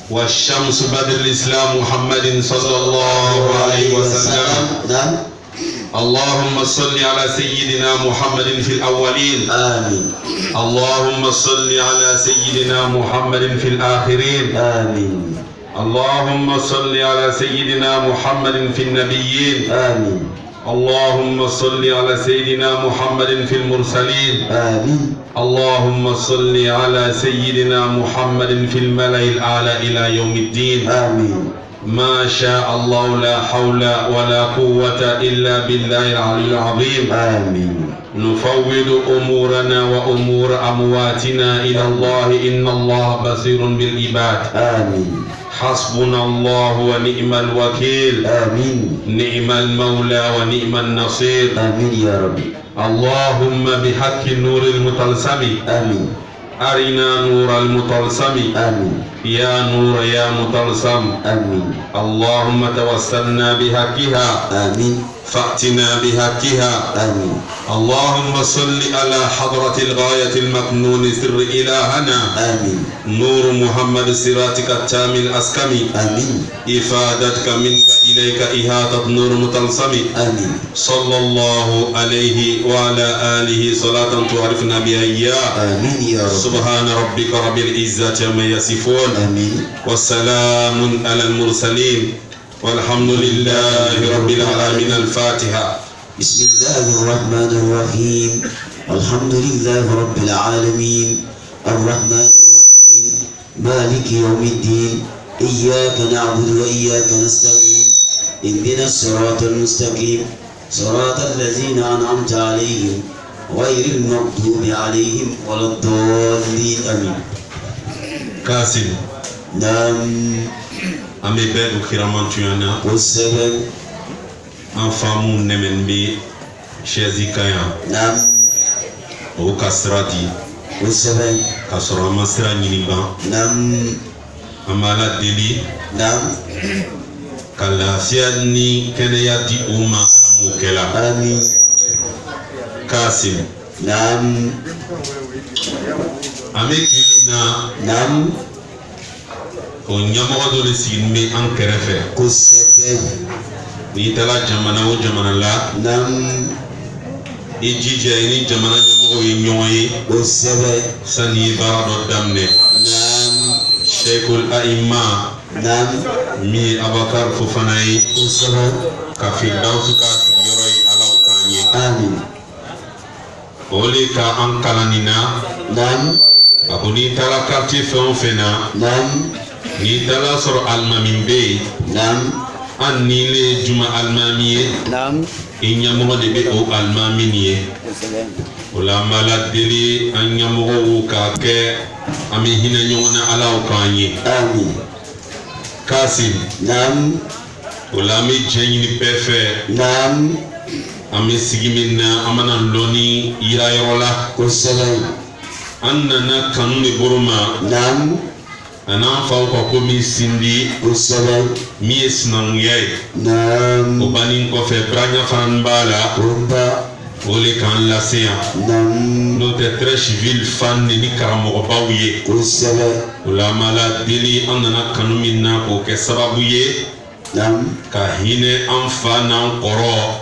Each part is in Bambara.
والشمس بدر الإسلام محمد صلى الله عليه وسلم. نعم. اللهم صل على سيدنا محمد في الأولين. آمين. اللهم صل على سيدنا محمد في الآخرين. آمين. اللهم صل على سيدنا محمد في النبيين. آمين. اللهم صل على سيدنا محمد في المرسلين. آمين. اللهم صل على سيدنا محمد في الملأ الأعلى إلى يوم الدين. آمين. ما شاء الله لا حول ولا قوة إلا بالله العلي العظيم. آمين. نفوض أمورنا وأمور أمواتنا إلى الله إن الله بصير بالعباد. آمين. حسبنا الله ونعم الوكيل. آمين. نعم المولى ونعم النصير. آمين يا ربي. اللهم بحق النور المطلسم آمين. أرنا نور المطلسم. آمين. يا نور يا مطلسم. آمين. اللهم توسلنا بحقها. آمين. فأتنا بحقها. آمين. اللهم صل على حضرة الغاية المكنون سر إلهنا. آمين. نور محمد صراطك التام الأسكم. آمين. إفادتك منك إليك إهادة نور مطلسم. آمين. صلى الله عليه وعلى آله صلاة تعرفنا بها إياه. آمين يا رب. سبحان ربك رب العزة عما يصفون. آمين. والسلام على المرسلين والحمد لله رب العالمين. الفاتحة. بسم الله الرحمن الرحيم. الحمد لله رب العالمين الرحمن الرحيم مالك يوم الدين. إياك نعبد وإياك نستعين. اهدنا الصراط المستقيم صراط الذين أنعمت عليهم غير المغضوب عليهم ولا الضالين. آمين. Kasim. نعم. An bɛ bɛɛ don kiramantonya na. kosɛbɛ. An fa mun nɛmɛn bɛ chaise kan yan. نعم. O ka sira di. kosɛbɛ. Ka sɔrɔ an ma sira ɲini ban. نعم. An b'a la deli. نعم. Ka lafiya ni kɛnɛya di o ma Ala m'o kɛ la. آمين. Kasim. نعم. An bɛ kili na. نعم. O ɲɛmɔgɔ dɔ de sigilen bɛ an kɛrɛfɛ. kosɛbɛ. N'i taara jamana o jamana la. نعم. I jija i ni jamana ɲɛmɔgɔw ye ɲɔgɔn ye. kosɛbɛ. Sani i ye baara dɔ daminɛ. نعم. Sheikhul Aima. نعم. min ye Abakar Fofana ye. kosɛbɛ. Ka Firdawusu ka sigiyɔrɔ ye Alaw k'an ye. آمين. O de ka an kalan nin na. نعم. A ko n'i taara quartier fɛn o fɛn na. نعم. N'i taara sɔrɔ alimami bɛ yen. نعم. An ni le ye juma alimami ye. نعم. I ɲɛmɔgɔ de bɛ o alimami nin ye. kosɛbɛ. O la an b'a la deli an ɲɛmɔgɔw k'a kɛ an bɛ hinɛ ɲɔgɔn na Alaw k'an ye. آمين. Kasim. نعم. O la an bɛ diɲɛ ɲini bɛɛ fɛ. نعم. An bɛ sigi min na an mana lɔnni yira yɔrɔ la. kosɛbɛ. An nana kanu de bolo ma. نعم. A n'an faw ka ko min sindi. kosɛbɛ. Min ye sinankunya ye. نعم. O bannen kɔfɛ baraɲa fana b'a la. Kurba. O de k'an lase yan. نعم. N'o tɛ très civil fan de ni karamɔgɔbaw ye. kosɛbɛ. O la an b'a la deli an nana kanu min na k'o kɛ sababu ye. نعم. Ka hinɛ an fa n'an kɔrɔ.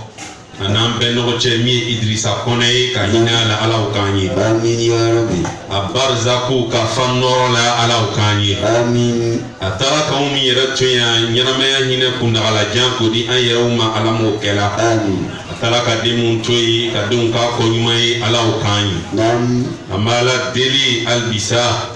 A n'an bɛɛ ɲɔgɔn cɛ min ye Idrissa Kɔnɛ ye ka hinɛ a la Alaw k'an ye. آمين يا ربي. A Barizaku ka fan nɔrɔ la Alaw k'an ye. آمين. A taara k'anw min yɛrɛ to yan ɲɛnamaya hinɛ kuntagalajan k'o di an yɛrɛw ma Ala m'o kɛ la. آمين. A taara ka den mun to yen ka denw k'a kɔ ɲuman ye Alaw k'an ye. نعم. An b'a la deli halisa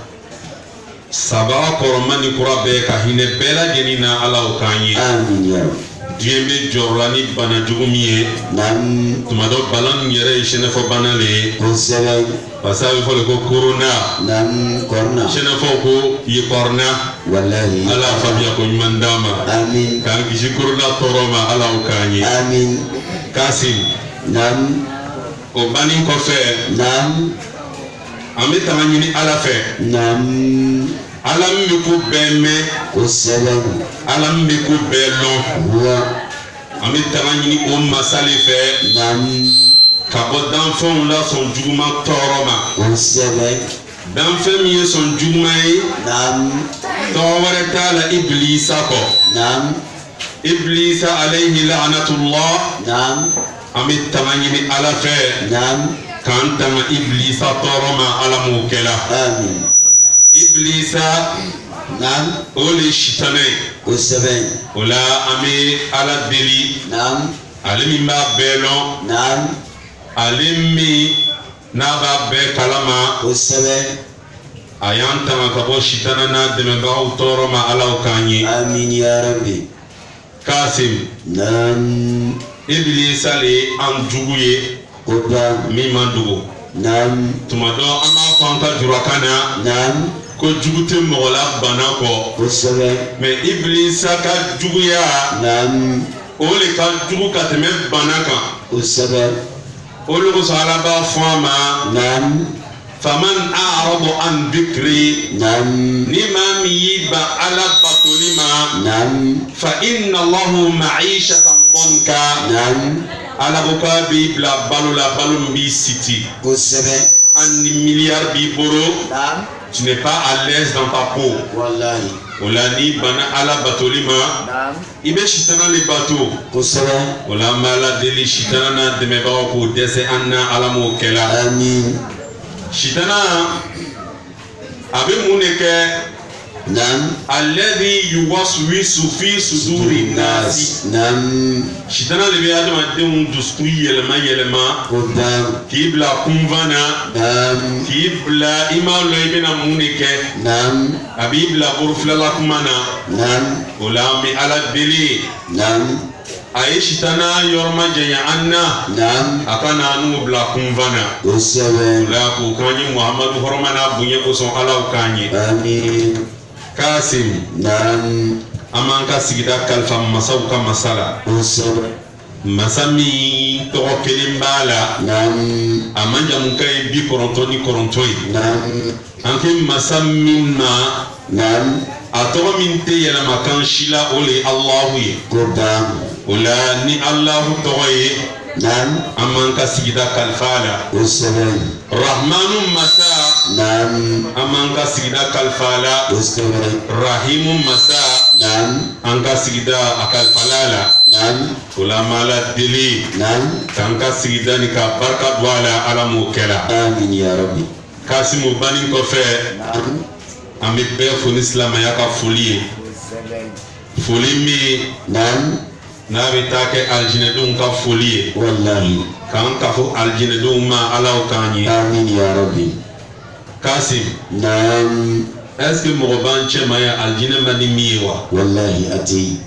sabaga kɔrɔma ni kura bɛɛ ka hinɛ bɛɛ lajɛlen na Alaw k'an ye. آمين يا رب. Diɲɛ bɛ jɔrɔla ni bana jugu min ye. نعم. Tuma dɔ bana nin yɛrɛ ye sɛnɛfɔ bana le ye. kosɛbɛ. Parce que a bɛ fɔ de ko corona. نعم. كورنا. Sɛnɛfɔw ko i ye kɔrɔna. والله. Ala y'a faamuya ko ɲuman d'a ma. آمين. K'an kisi corona tɔɔrɔ ma Alaw k'an ye. آمين. Kasim. نعم. O bannen kɔfɛ نعم. an bɛ taga ɲini Ala fɛ. نعم. Ala min bɛ ko bɛɛ mɛn. kosɛbɛ. Ala min bɛ ko bɛɛ lɔn. هو. An bɛ taga ɲini o masa de fɛ. نعم. Ka bɔ danfɛnw la sɔn juguman tɔɔrɔ ma. kosɛbɛ. Danfɛn min ye sɔn juguman ye. نعم. Tɔgɔ wɛrɛ tala iblisa ko Naam. iblisa alayhi la'natullah Naam. amit tamani ala fe Naam. kanta iblisa toroma ala mukela Amin. iblisa Naam. ole shitane Kosɛbɛ. ola ami ala deli Naam. alimi ba belo Naam. alimi na ba be kalama Kosɛbɛ. ayan tama kabo shitana na demeba toroma ala kanyi Amin ya Rabbi. kasim Naam. iblisa le an jugu ye Koba. mi mandugo Naam. tuma dɔ an b'a fɔ an ka jurakana Naam. ko jugu tɛ mɔgɔ la bana kɔ Kosɛbɛ. mɛ iblisa ka juguya Naam. o le ka jugu ka tɛmɛ bana kan Kosɛbɛ. o de kosɔn ala b'a fɔ a ma Naam. faman a'rada an dhikri Naam. ni maa min y'i ban ala batoli ma Naam. fa inna allahu ma'ishatan danka Naam. ala ko k'a b'i bila balo la balo min b'i siti Kosɛbɛ. an ni miliyari b'i bolo Naam. tu n'es pas à l'aise dans ta peau. Wallahi. Ola ni bana ala batoli ma Naam. ibe shitana le bato Kosɛbɛ. ola mala deli shitana na dɛmɛbagaw k'o dɛsɛ an na ala m'o kɛla Amin. shitana a bɛ mun de kɛ Naam. alladhi yuwaswisu fi suduri nasi Naam. shitana le bɛ adamadenw dusukun yɛlɛma yɛlɛma Koba. k'i bila kunfan na Naam. k'i bila i m'a lɔn i bɛna mun de kɛ Naam. a b'i bila borofilala kuma na Naam. ola an bɛ ala deli Naam. a ye shitana yɔrɔma janya an na Naam. a ka na n'u bila kunfan na Kosɛbɛ. ola k'o k'an ye muhamadu hɔrɔma n'a bonya kosɔn alaw k'an ye Amin. kasim Naam. an b'an ka sigida kalifa masaw ka masala Kosɛbɛ. masa min tɔgɔ kelen b'a la Naam. a man jamu ka ye 99 ye Naam. an kɛ masa min ma Naam. a tɔgɔ min tɛ yɛlɛma kan si la o le ye alahu ye Koba. o la ni alahu tɔgɔ ye Naam. an b'an ka sigida kalifa a la Kosɛbɛ. rahmanu masa Naam. an b'an ka sigida kalifa a la Kosɛbɛ. rahimu masa Naam. an ka sigida a kalifala la Naam. o la an b'a la deli Naam. k'an ka sigida ni ka barika don a la ala m'o kɛla Amin ya Rabbi. kasimu banni kɔfɛ Naam. an bɛ bɛɛ fo ni silamɛya ka foli ye foli min Naam. n'a bɛ taa kɛ alijinɛdenw ka foli ye Wallahi. k'an ka fɔ alijinɛdenw ma alaw k'an ye Amin ya Rabbi. kasim Naam. est ce que mɔgɔ b'an cɛ ma ye alijinɛ man di min ye wa Wallahi ati.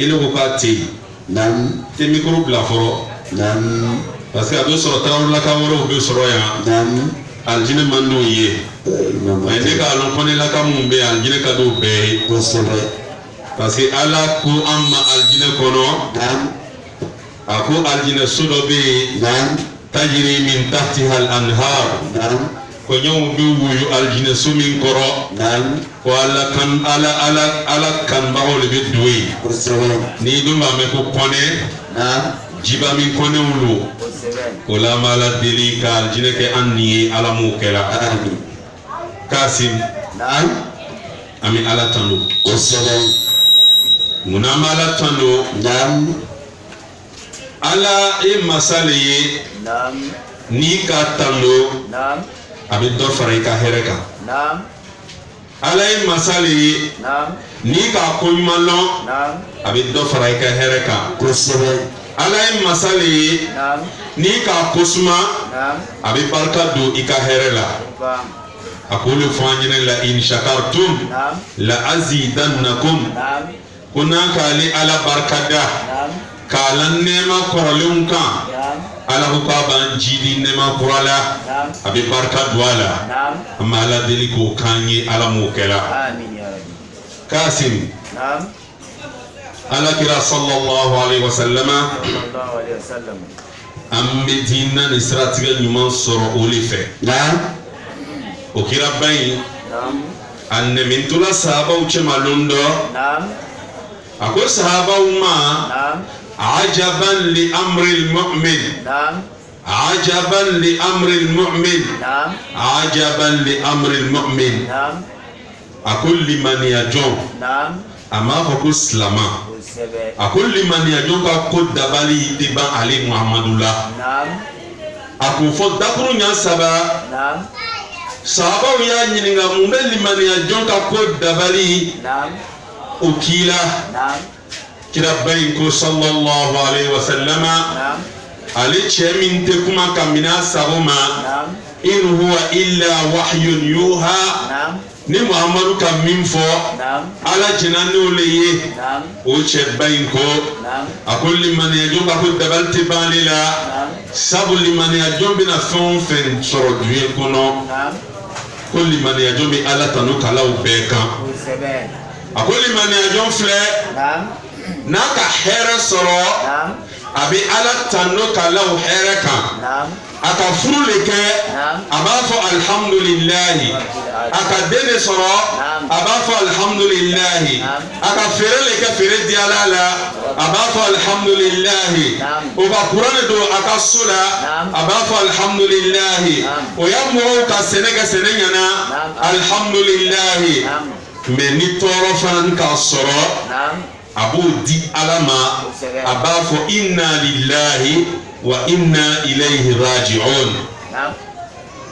i ne ko k'a tɛ yen Naam. tɛ mikoro bila fɔlɔ Naam. parce que a bɛ sɔrɔ tarawelelaka wɛrɛw bɛ sɔrɔ yan Naam. alijinɛ man d'o ye mɛ ne k'a lɔn kɔnɛlaka minnu bɛ yen alijinɛ ka d'o bɛɛ ye Kosɛbɛ. parce que ala ko an ma alijinɛ kɔnɔ Naam. a ko alijinɛ so dɔ bɛ yen Naam. tajiri min tahtiha al-anhar Naam. kɔɲɔw bɛ woyo alijinɛ so min kɔrɔ Naam. ko ala kanbagaw de bɛ don yen Kosɛbɛ. n'i dun b'a mɛn ko kɔnɛ Naam. jiba min kɔnɛw don o la an b'a la deli ka alijinɛ kɛ an ni ye ala m'o kɛla Amin. kasim Naam. an bɛ ala tanu Kosɛbɛ. munna an bɛ ala tanu Naam. ala ye masa le ye Naam. n'i ka tanu Naam. a bɛ dɔ fara i ka hɛrɛ kan Naam. ala ye masa le ye Naam. n'i ka ko ɲuman dɔn Naam. a bɛ dɔ fara i ka hɛrɛ kan Kosɛbɛ. ala ye masa le ye Naam. n'i ka ko suma Naam. a bɛ barika don i ka hɛrɛ la Koba. a ko le fɔ an ɲɛna la in shakartum Naam. la azidannakum Naam. ko n'an k'ale ala barika da Naam. k'a la nɛɛma kɔrɔlenw kan Naam. ala ko k'a b'an jidi nɛɛma kura la Naam. a bɛ barika don a la Naam. an bɛ ala deli k'o k'an ye ala m'o kɛla Amin ya Rabbi. kasim Naam. ala kira sallallahu alaihi wasallama Sallallahu alaihi wasallam. an bɛ diinɛ ni siratigɛ ɲuman sɔrɔ o de fɛ Naam. o kira ba in Naam. a nɛmɛntola sahabaw cɛmalon dɔ Naam. a ko sahabaw ma Naam. ajaban li amri al-mu'min Naam. ajaban li amri al-mu'min Naam. ajaban li amri al-mu'min Naam. a ko limaniya jɔn a m'a fɔ ko silama a ko limaniya jɔn ka ko dabali tɛ ban ale Muhamadu la a k'o fɔ dakuru ɲa saba sahabaw y'a ɲininka mun bɛ limaniya jɔn ka ko dabali o k'i la kira ba in ko sallallahu alaihi wa sallama ale cɛ min tɛ kuma ka minɛ a sago ma in huwa illa wahyun yuha ni Muhamadu ka min fɔ ala jɛna n'o le ye o cɛ ba in ko a ko limaniya jɔn ka ko dabali tɛ ban ale la sabu limaniya jɔn bɛna fɛn o fɛn sɔrɔ dunuya kɔnɔ ko limaniya jɔn bɛ ala tanu kalaw bɛɛ kan a ko limaniya jɔn filɛ n'a ka hɛrɛ sɔrɔ a bɛ ala tanu kalaw hɛrɛ kan a ka furu le kɛ a b'a fɔ alhamdulilahi a ka den de sɔrɔ a b'a fɔ alhamdulilahi a ka feere le kɛ feere di ala la a b'a fɔ alhamdulilahi o ka kuran de don a ka so la a b'a fɔ alhamdulilahi o y'a mɔgɔw ka sɛnɛ kɛ sɛnɛ ɲɛna alhamdulilahi mɛ ni tɔɔrɔ fana k'a sɔrɔ a b'o di ala ma a b'a fɔ inna lillahi wa inna ilayhi raji'un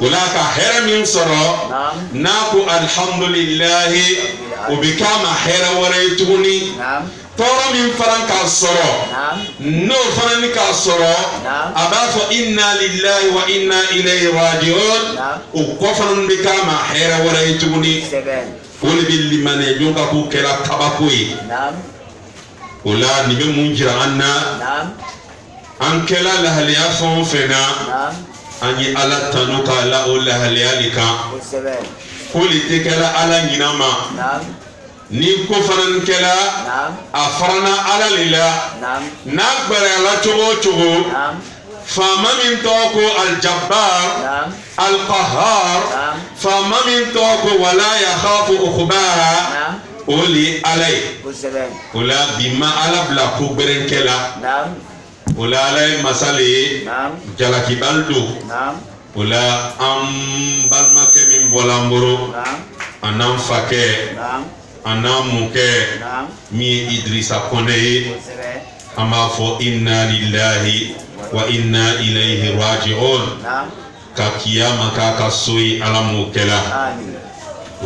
o la ka hɛrɛ min sɔrɔ n'a ko alhamdulilahi o bɛ k'a ma hɛrɛ wɛrɛ ye tuguni tɔɔrɔ min fana k'a sɔrɔ n'o fana ni k'a sɔrɔ a b'a fɔ inna lillahi wa inna ilayhi raji'un o kɔ fana bɛ k'a ma hɛrɛ wɛrɛ ye tuguni o de bɛ limaniya jɔn ka ko kɛra kabako ye o la nin bɛ mun jira an na an kɛla lahaliya fɛn o fɛn na an ye ala tanu k'a la o lahaliya le kan ko le tɛ kɛla ala ɲina ma ni ko fana kɛla a farana ala le la n'a gbɛrɛla cogo o cogo faama min tɔgɔ ko aljabbar alqahar faama min tɔgɔ ko wala yakhafu uqbaha o le ye ala ye o la bi ma ala bila ko gbɛrɛnkɛ la o la ala ye masa le ye jalakibali don o la an balimakɛ min bɔla an bolo a n'an fakɛ a n'an mɔkɛ min ye Idrisa Kɔnɛ ye an b'a fɔ inna lillahi wa inna ilayhi raji'un ka kiyama k'a ka so ye ala m'o kɛla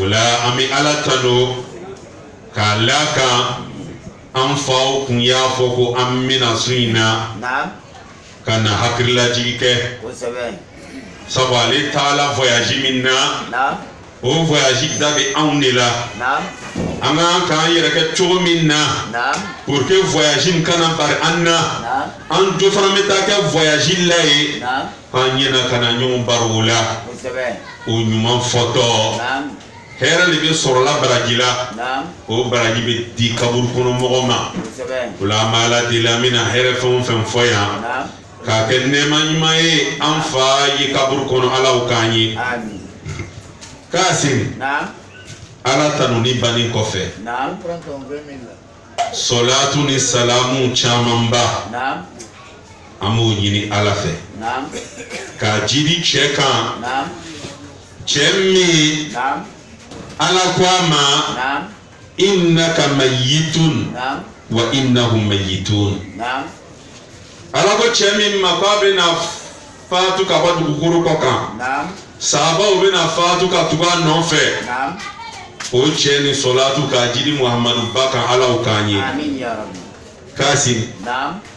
o la an bɛ ala tanu k'a lakan an faw kun y'a fɔ ko an bɛna su in na ka na hakililajigi kɛ sabu ale taala voyage min na o voyage da bɛ anw de la an ka k'an yɛrɛ kɛ cogo min na pour que voyage in kana bari an na an jo fana bɛ taa kɛ voyage la ye an ɲɛna ka na ɲɔgɔn bari o la o ɲuman fɔtɔ hɛrɛ de bɛ sɔrɔla baraji la o baraji bɛ di kaburu kɔnɔ mɔgɔ ma o la an b'a ala deli an bɛna hɛrɛ fɛn o fɛn fɔ yan k'a kɛ nɛɛma ɲuman ye an fa ye kaburu kɔnɔ alaw k'an ye Kasim ala tanu ni bani kɔfɛ sɔlatu ni salamu camanba an b'o ɲini ala fɛ k'a jidi cɛ kan cɛ min ala ko a ma innaka mayyitun wa innahum mayyitun ala ko cɛ min ma ko a bɛna faatu ka bɔ dugukolo kɔ kan sahabaw bɛna faatu ka tugu a nɔfɛ o cɛ ni sɔlatu k'a jidi Muhamadu ba kan alaw k'an ye Kasim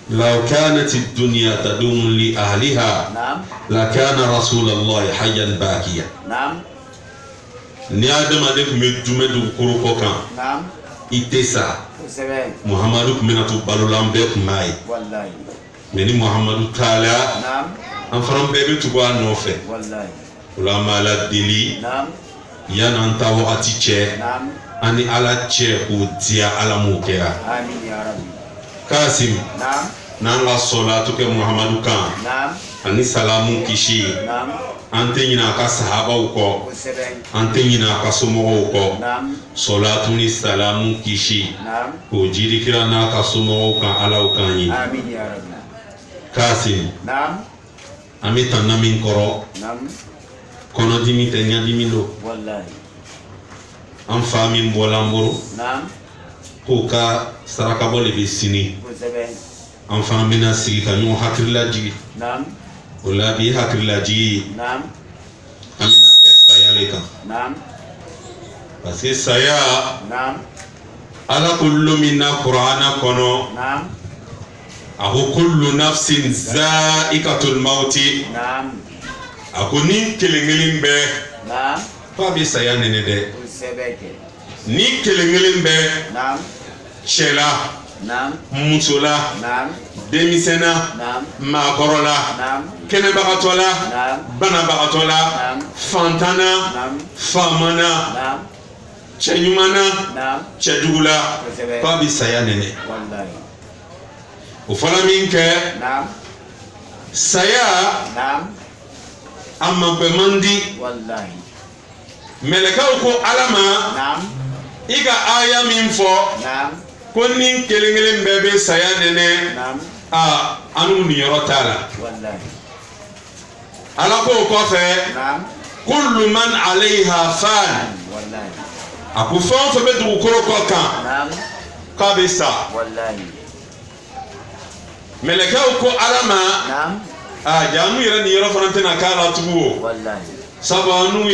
law kanat ad-dunya tadumu li ahliha lakana rasulullahi hayyan bakiya ni adamaden tun bɛ dumɛ dugukolo kɔ kan i tɛ sa Muhamadu tun bɛna to balola an bɛɛ tun b'a ye mɛ ni Muhamadu taala an fana bɛɛ bɛ tugu a nɔfɛ o la an b'a la deli yan'an ta wagati cɛ an ni ala cɛ k'o diya ala m'o kɛra Kasim n'an ka sɔlatu kɛ Muhamadu kan ani salamu kisi an tɛ ɲinɛ a ka sahabaw kɔ an tɛ ɲinɛ a ka somɔgɔw kɔ sɔlatu ni salamu kisi k'o jiri kira n'a ka somɔgɔw kan alaw kan ye Kasim an bɛ tana min kɔrɔ kɔnɔdimi tɛ ɲɛdimi don an fa min bɔla n bolo Naam. k'o ka sarakabɔ de bɛ sini Kosɛbɛ. an fana bɛna sigi ka ɲɔgɔn hakilila jigi Naam. o la bi hakilila jigi Naam. an bɛna kɛ saya le kan Naam. parce que saya Naam. ala ko lo min na kuranna kɔnɔ Naam. a ko kullu nafsin za'iqatul mauti Naam. a ko ni kelen-kelen bɛɛ Naam. ko a bɛ saya nɛnɛ dɛ Kosɛbɛ kɛ. ni kelen-kelen bɛɛ Naam. cɛ la Naam. muso la Naam. denmisɛn na Naam. maakɔrɔ la Naam. kɛnɛbagatɔ la Naam. banabagatɔ la Naam. fantan na Naam. faama na Naam. cɛ ɲuman na Naam. cɛ jugu la Kosɛbɛ. ko a bɛ saya nɛnɛ Wallahi. o fɔra min kɛ Naam. saya Naam. a mabɛ man di Wallahi. mɛlɛkɛw ko ala ma Naam. i ka aya min fɔ Naam. ko ni kelen-kelen bɛɛ bɛ saya nɛnɛ Naam. an n'u niyɔrɔ t'a la Wallahi. ala ko o kɔfɛ Naam. kullu man alayha fan Wallahi. a ko fɛn o fɛn bɛ dugukolo kɔ kan Naam. k'a bɛ sa Wallahi. mɛlɛkɛw ko ala ma Naam. ja n'u yɛrɛ niyɔrɔ fana tɛna k'a la tugun o Wallahi. sabu an n'u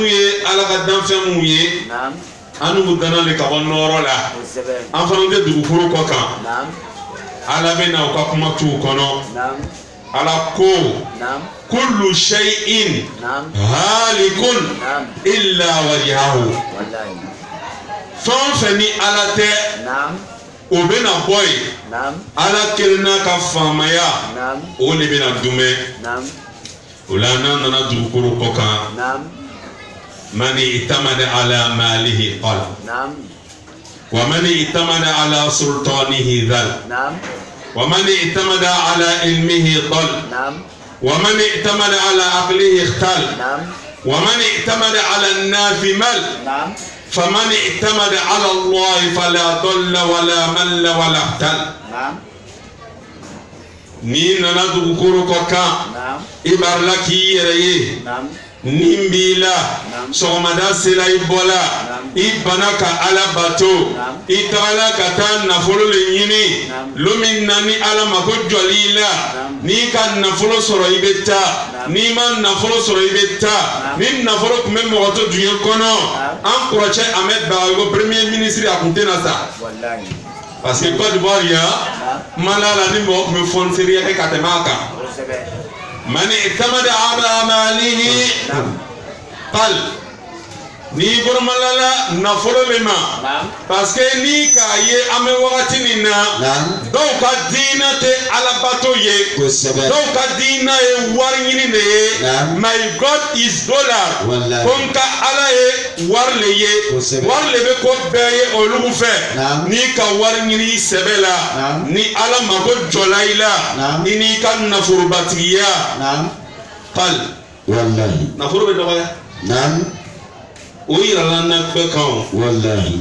ye ala ka danfɛn minnu ye Naam. an n'u danna de ka bɔ nɔɔrɔ la Kosɛbɛ. an fana tɛ dugukolo kɔ kan Naam. ala bɛ na u ka kuma t'u kɔnɔ Naam. ala ko Naam. kullu shay'in Naam. halikun Naam. illa wajhahu Wallahi. fɛn o fɛn ni ala tɛ Naam. o bɛna bɔ yen Naam. ala kelen n'a ka faamaya Naam. o de bɛna dumɛ Naam. o la n'an nana dugukolo kɔ kan Naam. mani itamada ala malihi qala Naam. wa mani itamada ala sultanihi dhal Naam. wa mani itamada ala ilmihi dal Naam. wa mani itamada ala aqlihi ikhtal Naam. wa mani itamada ala an-nafi mal Naam. فمن اعتمد على الله فلا ضل ولا مل ولا اهتل Naam. ni nana dugukolo kɔ kan Naam. i barila k'i yɛrɛ ye Naam. nin b'i la sɔgɔmada sera i bɔla i bana ka ala bato i tagala ka taa nafolo le ɲini lo min na ni ala mako jɔli i la n'i ka nafolo sɔrɔ i bɛ taa n'i ma nafolo sɔrɔ i bɛ taa ni nafolo tun bɛ mɔgɔ to duɲɛ kɔnɔ an kɔrɔcɛ Ahmed Bagayogo premier ministre a tun tɛna sa Wallahi. parce que Côte d'Ivoire yan Malala ni mɔgɔ tun bɛ fɔniseriya kɛ ka tɛmɛ a kan. Kosɛbɛ. من اعتمد على ماله قال ni gormalala nafolo le ma parce que ni ka ye an bɛ wagati nin na dɔw ka diinɛ tɛ alabato ye dɔw ka diinɛ ye wari ɲini de ye my God is dollar ko n ka ala ye wari le ye wari le bɛ ko bɛɛ ye olu fɛ n'i ka wari ɲini i sɛbɛ la ni ala mako jɔla i la i n'i ka naforobatigiya qal nafolo bɛ dɔgɔya. o yirala na bɛɛ kan wallahi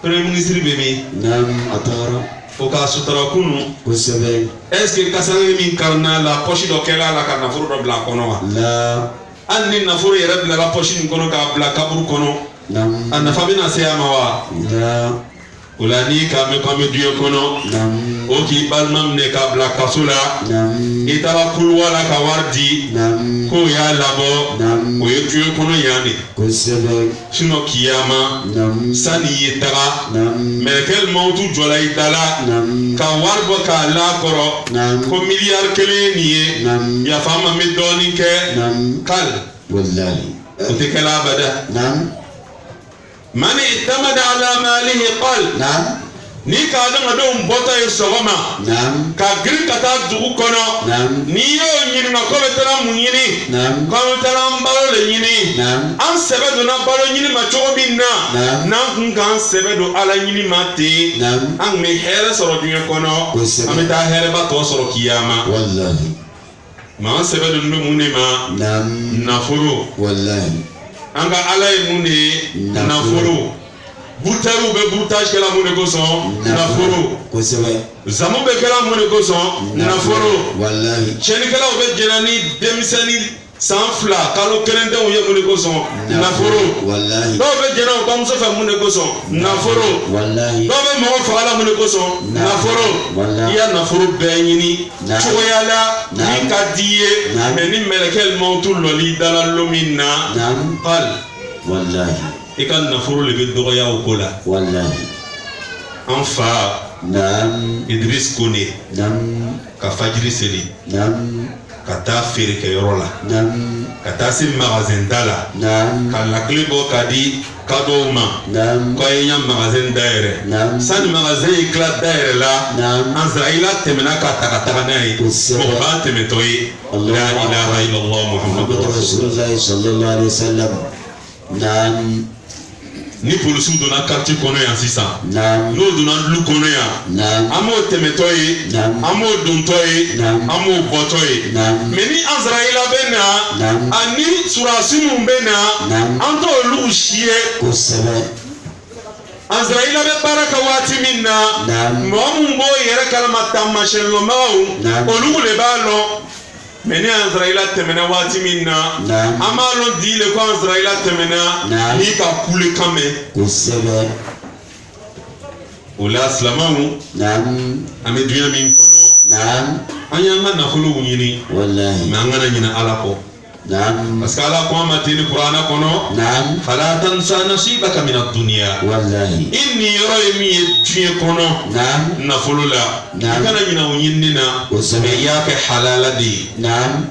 premier ministre bɛ min a taara o ka sutura kunu kosɛbɛ est ce que kasange min karina la poche dɔ kɛla la ka nafolo dɔ bila a kɔnɔ wa la hali ni nafolo yɛrɛ bilala poche nin kɔnɔ k'a bila kaburu kɔnɔ a nafa bɛna se a ma wa o la n'i ka mɛn k'an bɛ diɲɛ kɔnɔ o k'i balima minɛ k'a bila kaso la i taara kuluwa la ka wari di k'o y'a labɔ o ye diɲɛ kɔnɔ yan de kosɛbɛ sinon kiyama sani i ye taga mɛlɛkɛ mawutu jɔla i da la ka wari bɔ k'a lakɔrɔ ko miliyari kelen ye nin ye yafa ma n bɛ dɔɔnin kɛ kali o tɛ kɛla abada. من اعتمد على ماله قال ni ka adamadenw bɔtɔ ye sɔgɔma ka girin ka taa dugu kɔnɔ n'i y'o ɲininka ko bɛ taara mun ɲini ko an bɛ taara an balo le ɲini an sɛbɛ donna balo ɲini ma cogo min na n'an kun k'an sɛbɛ don ala ɲini ma ten an kun bɛ hɛrɛ sɔrɔ diɲɛ kɔnɔ an bɛ taa hɛrɛba tɔ sɔrɔ kiyama mɛ an sɛbɛ don bɛ mun de ma nafolo. an ka ala ye mun de ye nafolo butɛriw bɛ burutage kɛla mun de kosɔn nafolo zamu bɛ kɛla mun de kosɔn nafolo tiɲɛnikɛlaw bɛ jɛnna ni denmisɛnnin sanfla kalo kerende o ye mun ko son naforo wallahi do be jena o bamuso fa mun ko son naforo wallahi do be mo fa ala mun ko son naforo wallahi ya naforo be nyini choyala ni kadiye me ni melekel mautul loli dalalo minna qal wallahi ikan naforo le be do ya o kola wallahi anfa nam Idris Kone nam ka fajiri seli nam ka taa feere kɛ yɔrɔ la nam ka taa se magasin da la nam ka lakile bɔ ka di kadɔw ma nam ko ye ɲa magasin dayɛrɛ nam sani magasin ye tila dayɛrɛ la nam Azraila tɛmɛna ka taga n'a ye mɔgɔ b'a tɛmɛtɔ ye la ilaha illallah muhammadu rasulullah sallallahu alaihi wasallam nam ni polisiw donna quartier kɔnɔ yan sisan nam n'o donna lu kɔnɔ yan nam an b'o tɛmɛtɔ ye nam an b'o dontɔ ye nam an b'o bɔtɔ ye nam mais ni Azraila bɛ na nam ani surasi min bɛ na nam an t'olu si ye kosɛbɛ Azraila bɛ baara kɛ waati min na nam mɔgɔ min b'o yɛrɛ kalama taamasiyɛnlɔbagaw olu le b'a lɔn mais ni Azraila tɛmɛna waati min na an b'a lɔn di le ko Azraila tɛmɛna n'i ka kule kan mɛn kosɛbɛ o la silamɛw nam an bɛ dunya min kɔnɔ nam an y'an ka nafolow ɲini wallahi mais an kana ɲinɛ Ala kɔ nam parce que Ala ko an ma ten ni Kurana kɔnɔ nam fala tansa nasibaka mina dunya wallahi i ni yɔrɔ ye min ye diɲɛ kɔnɔ nam nafolo la i kana ɲinɛ o ɲinini na kosɛbɛ mais i y'a kɛ halala de ye nam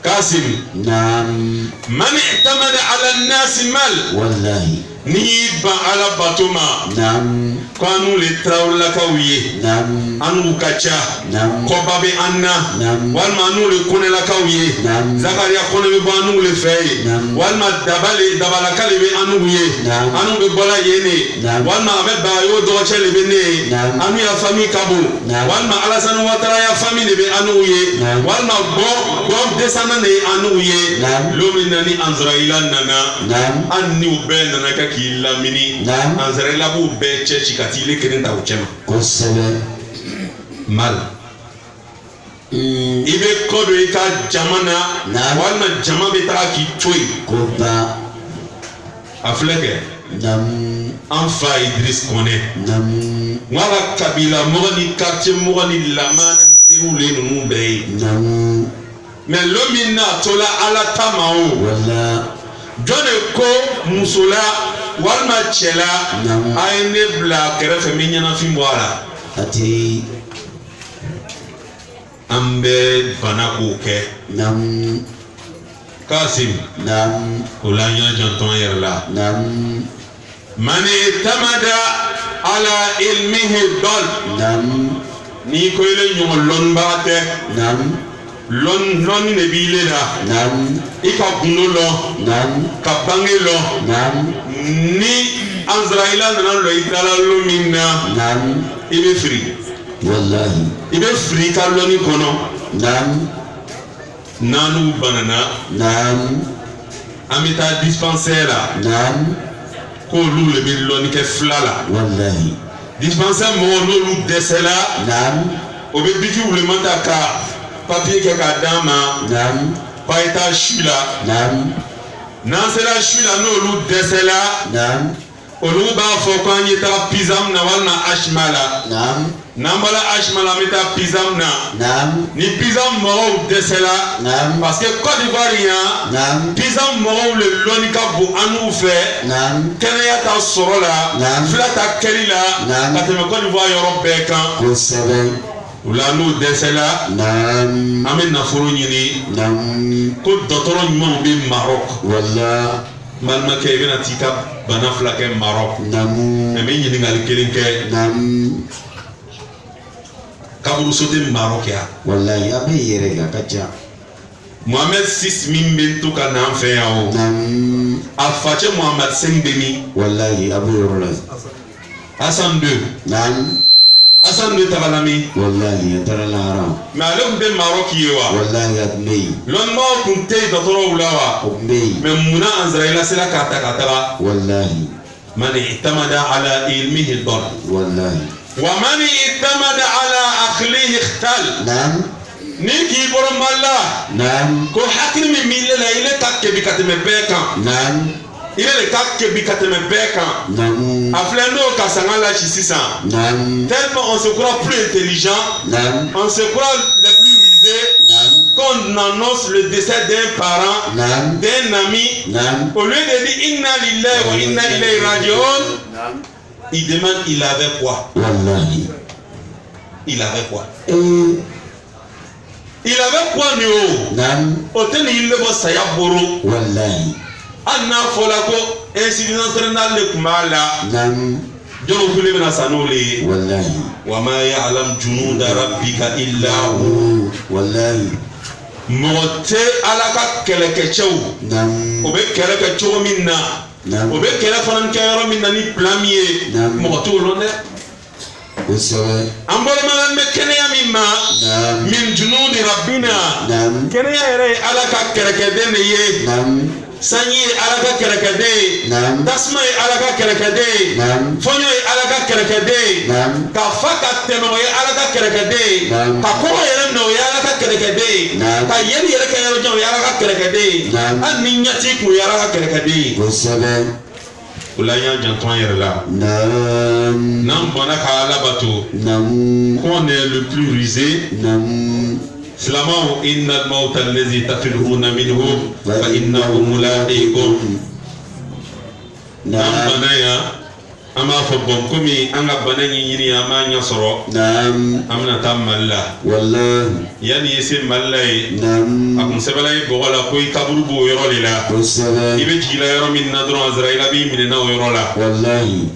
Kasim nam man i'tamada ala nasi mal wallahi n'i y'i ban Ala bato ma nam ko an n'u le tarawelelakaw ye nam an n'u ka ca nam kɔba bɛ an na nam walima an n'u le kɔnɛlakaw ye nam Zakariya kɔnɛ bɛ bɔ an n'u le fɛ ye nam walima dabalaka le bɛ an n'u ye nam an n'u bɛ bɔla yen ne nam walima a bɛ Bayo dɔgɔcɛ le bɛ ne ye nam an n'u ya famille ka bon nam walima Alasani Watara ya famille le bɛ an n'u ye nam walima bɔn descendant de ye an n'u ye nam lo min na ni Azraila nana nam an n'u bɛɛ nana kɛ k'i lamini nam Azraila b'u bɛɛ cɛ ci ka t'i le kelen ta o cɛ ma kosɛbɛ mal i bɛ kɔ don i ka jama na walima jama bɛ taga k'i to yen ko ba a filɛ kɛ nam an fa Idris Kone nam n ka kabila mɔgɔ ni quartier mɔgɔ ni lamana ni teriw le ninnu bɛɛ ye nam mais lo min n'a tola Ala ta ma o wala jɔn de ko muso la walima cɛ la a ye ne bila kɛrɛfɛ n bɛ ɲɛnafin bɔ a la ati an bɛ bana k'o kɛ nam Kasim nam o la an y'a janto an yɛrɛ la nam man i'tamada ala ilmihi dal nam n'i ko i le ɲɔgɔn lɔnnibaga tɛ nam lɔnni de b'i le la nam i ka gundo lɔ nam ka bange lɔ nam ni Azraila nana lɔ i dala lo min na nam i bɛ firi wallahi i bɛ firi i ka lɔnni kɔnɔ nam n'anu banana nam an bɛ taa dispensaire la nam k'olu le bɛ lɔnni kɛ fila la wallahi dispensaire mɔgɔw n'olu dɛsɛla nam o bɛ biki wulema ta ka papier kɛ k'a d'an ma nam k'a ye taa su la nam n'an sera su la n'olu dɛsɛla nam olu b'a fɔ k'an ye taa pisam na walima ashma la nam n'an bɔra ashma la an bɛ taa pisam na nam ni pisam mɔgɔw dɛsɛla nam parce que Côte d'Ivoire yan nam pisam mɔgɔw le lɔnni ka bon an n'u fɛ nam kɛnɛya ta sɔrɔ la fila ta kɛli la ka tɛmɛ Côte d'Ivoire yɔrɔ bɛɛ kan kosɛbɛ o la n'u dɛsɛla nam an bɛ nafolo ɲini nam ko dɔgɔtɔrɔ ɲumanw bɛ Maroc wala n balimakɛ i bɛna t'i ka bana fila kɛ Maroc namu n bɛ ɲininkali kelen kɛ nam kaburuso tɛ Maroc yan wallahi a bɛ yɛrɛ ka ca Mohamed VI min bɛ to ka na an fɛ yan o nam a facɛ Mohamed V bɛ min wallahi a bɛ yɔrɔ la Hassan II nam Hassan II tagala min wallahi a taara lahara mais ale tun tɛ Maroc ye wa wallahi a tun bɛ yen lɔnnibagaw tun tɛ yen dɔgɔtɔrɔw la wa o tun bɛ yen mais munna Azraila sera k'a ta ka taga wallahi man i'tamada ala ilmihi dal wallahi wa man i'tamada ala akhlihi ikhtal nam Niki boromala. Naam. Ko hakiri mi mille la ile kakke bi kateme beka. Naam. Ile le kakke bi kateme beka. Naam. Aflendo kasangala chisisa. Naam. Tellement on se croit plus intelligent. Naam. On se croit les plus rusés. Naam. Quand on annonce le décès d'un parent, Naam. d'un ami, Naam. au lieu de dire inna lillahi wa inna ilayhi raji'un, il demande il avait quoi? Wallahi. Il avait quoi? Il avait quoi nous? Naam. Autant il le voit ça y a boro. Wallahi. Anna folako insuffisance rénale le kumala. Naam. Jono kule mena sanole. Wallahi. Wa ma ya'lam junuda rabbika illa hu. Wallahi. Mote alaka kelekechew. Naam. Obe kelekechew minna. Naam. Obe kele fanan kayro minna ni plamier. Naam. Mote ulonde. Usawa. Amborma me kenya mimma. Naam. Min junudi rabbina. Naam. Kenya yere alaka kelekede ye. Naam. Sanyi alaka kerekede. Naam. Tasma alaka kerekede. Naam. Fonyo alaka kerekede. Naam. Kafaka teno alaka kerekede. Naam. Kakoro yere no alaka kerekede. Naam. Ka yeri yere kayero jo alaka kerekede. Naam. Aninyati ku alaka kerekede. Usawa. Ulanya janton yere la. Naam. Nam bona ka alabato. Naam. Qu'on est le plus rusé. Naam. Slamau innal mauta allazi tafiruna minhu fa innahu mulaqikum. Nam bona ya ama fo bom komi anga bana nyini ama nya soro. Naam. Amna tamalla. Wallahi. Yani yese mallay. Naam. Akun sebalay bogola koy kaburu bo yoro lela. Usawa. Ibe jila yoro min nadro azraila bi min na yoro la. Wallahi.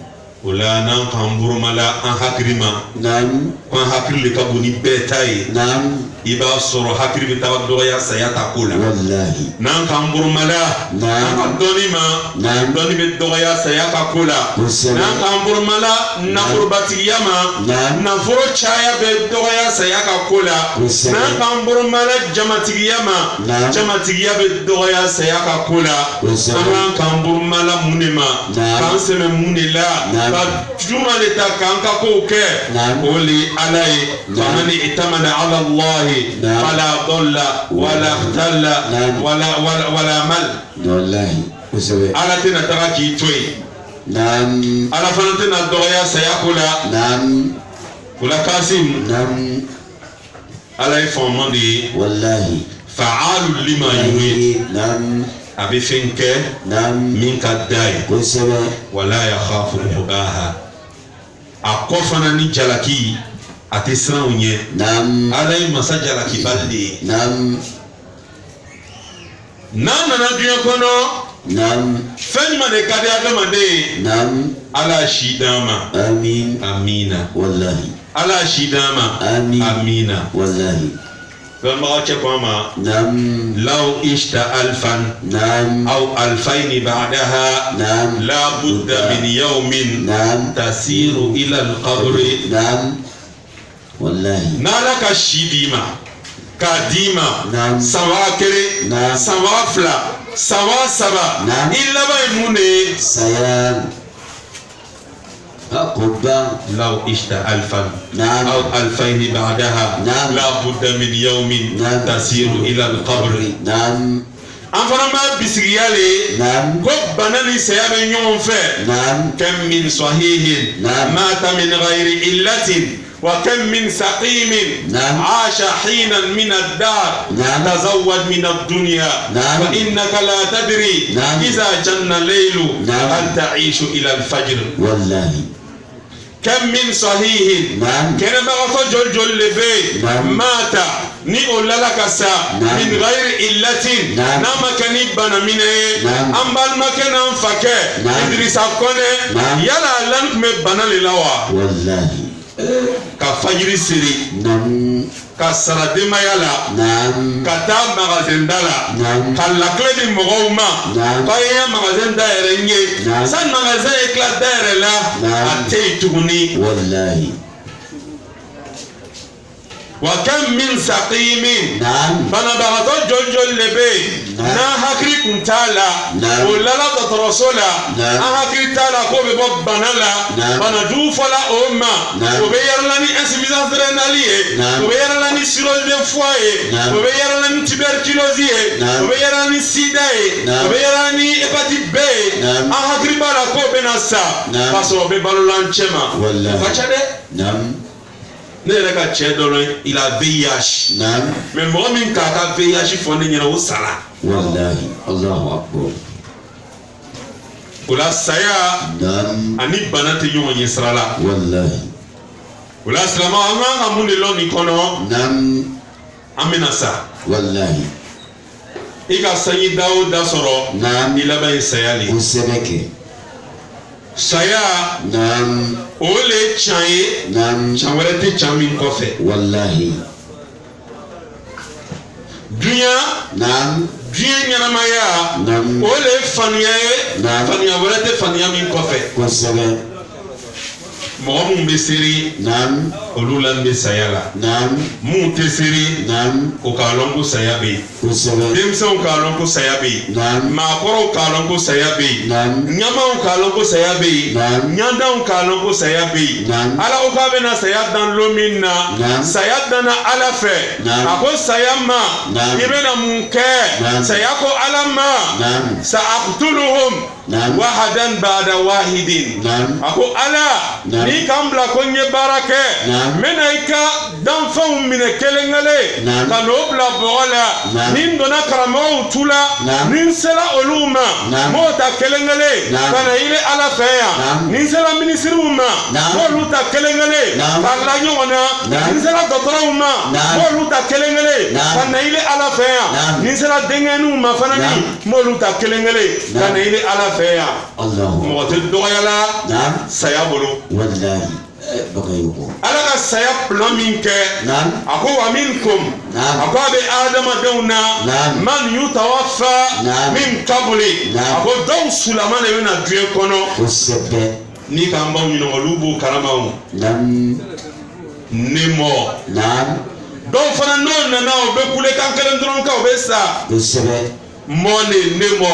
Ula nan kamburu mala an hakrima. Naam. Kan hakri kabuni betay. Naam. Iba soro hakri bi tawaddo ya sayata kula. Wallahi. Nan kamburu mala. Naam. Nan doni ma. Naam. Doni bi doya sayaka kula. Usawa. Nan kamburu mala na furbati yama. Naam. Na furo chaya be doya sayaka kula. Usawa. Nan kamburu mala jamati yama. Naam. Jamati be doya sayaka kula. Usawa. Nan kamburu mala munema. Naam. Kan seme munela. Naam. Ka juma le ta kanka ko ke. Naam. Oli alai. Famani itamana ala Allah. نعم. فلا ضل ولا اختل نعم. ولا مل. والله وسوي. على تنا تراكي توي. نعم. على فلتنا الدغيا سيأكل. نعم. ولا كاسم. نعم. على يفهم دي. والله. فعال لما يريد. نعم. أبي فينك. نعم. من كداي. وسوي. ولا يخاف عقباها. أكفنا نجلكي. Atesran unye. Naam. Alay masaja la kibalde. Naam. Nana na dunya kono. Naam. Fenma de kade adamade. Naam. Ala shidama. Amin. Amina. Wallahi. Ala shidama. Amin. Amina. Wallahi. Fenma wache kwama. Naam. Law ishta alfan. Naam. Au alfaini ba'daha. Naam. La budda min yawmin. Naam. Tasiru ila al-qabri. Naam. Wallahi. Nalaka shidima. Kadima. Naam. Sawa kere. Naam. Sawa fla. Sawa saba. Naam. Illa ba imune. Sayam. Akuba. لو اشت ألفا نعم. أو ألفين بعدها نعم. لا بد من يوم نعم. تسير إلى القبر. نعم. أنفنا ما بسيالي. نعم. كوب بناني سيابن يوم فيه. نعم. كم من صحيح. نعم. مات من غير إلة وكم من سقيم. نعم. عاش حينا من الدار. نعم. تزود من الدنيا. نعم. فإنك لا تدري. نعم. إذا جن الليل. نعم. هل تعيش إلى الفجر. والله. كم من صحيح. نعم. كان بغفو جل جل لبي. نعم. مات ni olala kasa. نعم. من غير إلة. نعم. نما كني بنا منه. نعم. أمبال ما كان فكه. نعم. إدريس أكونه. نعم. يلا لانك مبنا للاوا. والله. كفجر سري. نعم. كسردما يلا. نعم. كتاب مغازن دالا. نعم. كلاكلي مغوما. نعم. كايا مغازن دايرني. نعم. سان مغازن إكلا داير لا. نعم. أتيتوني. والله. وكم من سقيم. نعم. بنا بغتو جل جل لبي. na hakili kun t'a la o lala dɔgɔtɔrɔso la an hakili t'a la k'o bɛ bɔ bana la bana jugu fɔla o ma o bɛ yɛrɛ la ni insuffisance rénale ye o bɛ yɛrɛ la ni cirrhose de foie ye o bɛ yɛrɛ la ni tuberculose ye o bɛ yɛrɛ la ni sida ye o bɛ yɛrɛ la ni hépatite B ye an hakili b'a la k'o bɛ na sa k'a sɔrɔ o bɛ balola an cɛ ma o ka ca dɛ. Ne yɛrɛ ka cɛ dɔ la il a VIH mais mɔgɔ min k'a ka VIH fɔ ne ɲɛna o sara. Wallahi Allahu akbar. O la saya ani bana tɛ ɲɔgɔn ɲɛ sira la. Wallahi. O la silamɛw an kan ka mun de lɔn nin kɔnɔ an bɛna sa. Wallahi. I ka sanji da o da sɔrɔ i laban ye saya de. Kosɛbɛ kɛ. Saya o le ye can ye can wɛrɛ tɛ can min kɔfɛ. Wallahi. Dunya ɲɛnamaya o le ye faniya ye faniya wɛrɛ tɛ faniya min kɔfɛ. Kosɛbɛ. Mɔgɔ mun bɛ seri olu la bɛ saya la mun tɛ seri o k'a lɔn ko saya bɛ yen denmisɛnw k'a lɔn ko saya bɛ yen maakɔrɔw k'a lɔn ko saya bɛ yen ɲɛmaw k'a lɔn ko saya bɛ yen ɲandanw k'a lɔn ko saya bɛ yen ala ko k'a bɛna saya dan lon min na saya danna ala fɛ a ko saya ma i bɛna mun kɛ saya ko ala ma sa aqtuluhum wahadan ba'da wahidin a ko ala n'i kan bila ko n ye baara kɛ n bɛna i ka danfɛnw minɛ kelen kelen ka n'o bila bɔgɔ la ni n donna karamɔgɔw tu la ni n sera olu ma n b'o ta kelen kelen ka na yiri ala fɛ yan ni n sera minisiriw ma n b'olu ta kelen kelen ka la ɲɔgɔn na ni n sera dɔgɔtɔrɔw ma n b'olu ta kelen kelen ka na yiri ala fɛ yan ni n sera denkɛninw ma fana ni n b'olu ta kelen kelen ka na yiri ala fɛ yan mɔgɔ tɛ dɔgɔyala saya bolo. Ala ka saya plan min kɛ a ko wa minkum a ko a bɛ adamadenw na man yutawaffa min qabli a ko dɔw sulama de bɛna diɲɛ kɔnɔ ni k'an baw ɲininka olu b'o kalama o ne mɔ dɔw fana n'o nana o bɛ kulekan kelen dɔrɔn kɛ o bɛ sa mɔ ne mɔ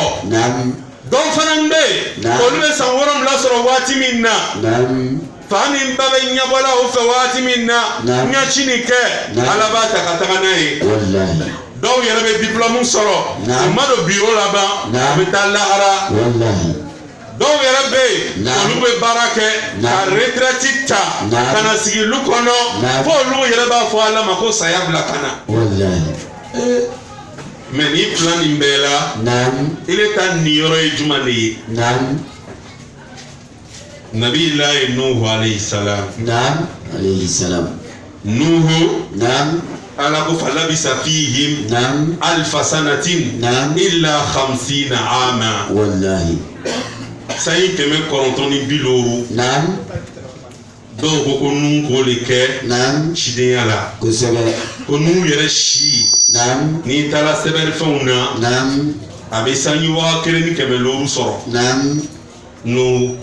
dɔw fana bɛ yen olu bɛ san 7 sɔrɔ waati min na fa ni ba bɛ ɲɛbɔla o fɛ waati min na ɲɛci nin kɛ ala b'a ta ka taga n'a ye dɔw yɛrɛ bɛ diplôme sɔrɔ u ma don bureau laban u bɛ taa lahara dɔw yɛrɛ bɛ yen olu bɛ baara kɛ ka retraite ta ka na sigi lu kɔnɔ fo olu yɛrɛ b'a fɔ ala ma ko saya bila ka na mais ni plan nin bɛɛ la i bɛ taa nin yɔrɔ ye jumɛn de ye nabi ilahi nuhu alayhi salam nuhu ala ko falabisa fihim alfa sanatin illa 50 ama sayi 970 dɔw ko nun k'o le kɛ cidenya la ko nun yɛrɛ si n'i taara sɛbɛnfɛnw na a bɛ sanji 1,100 sɔrɔ no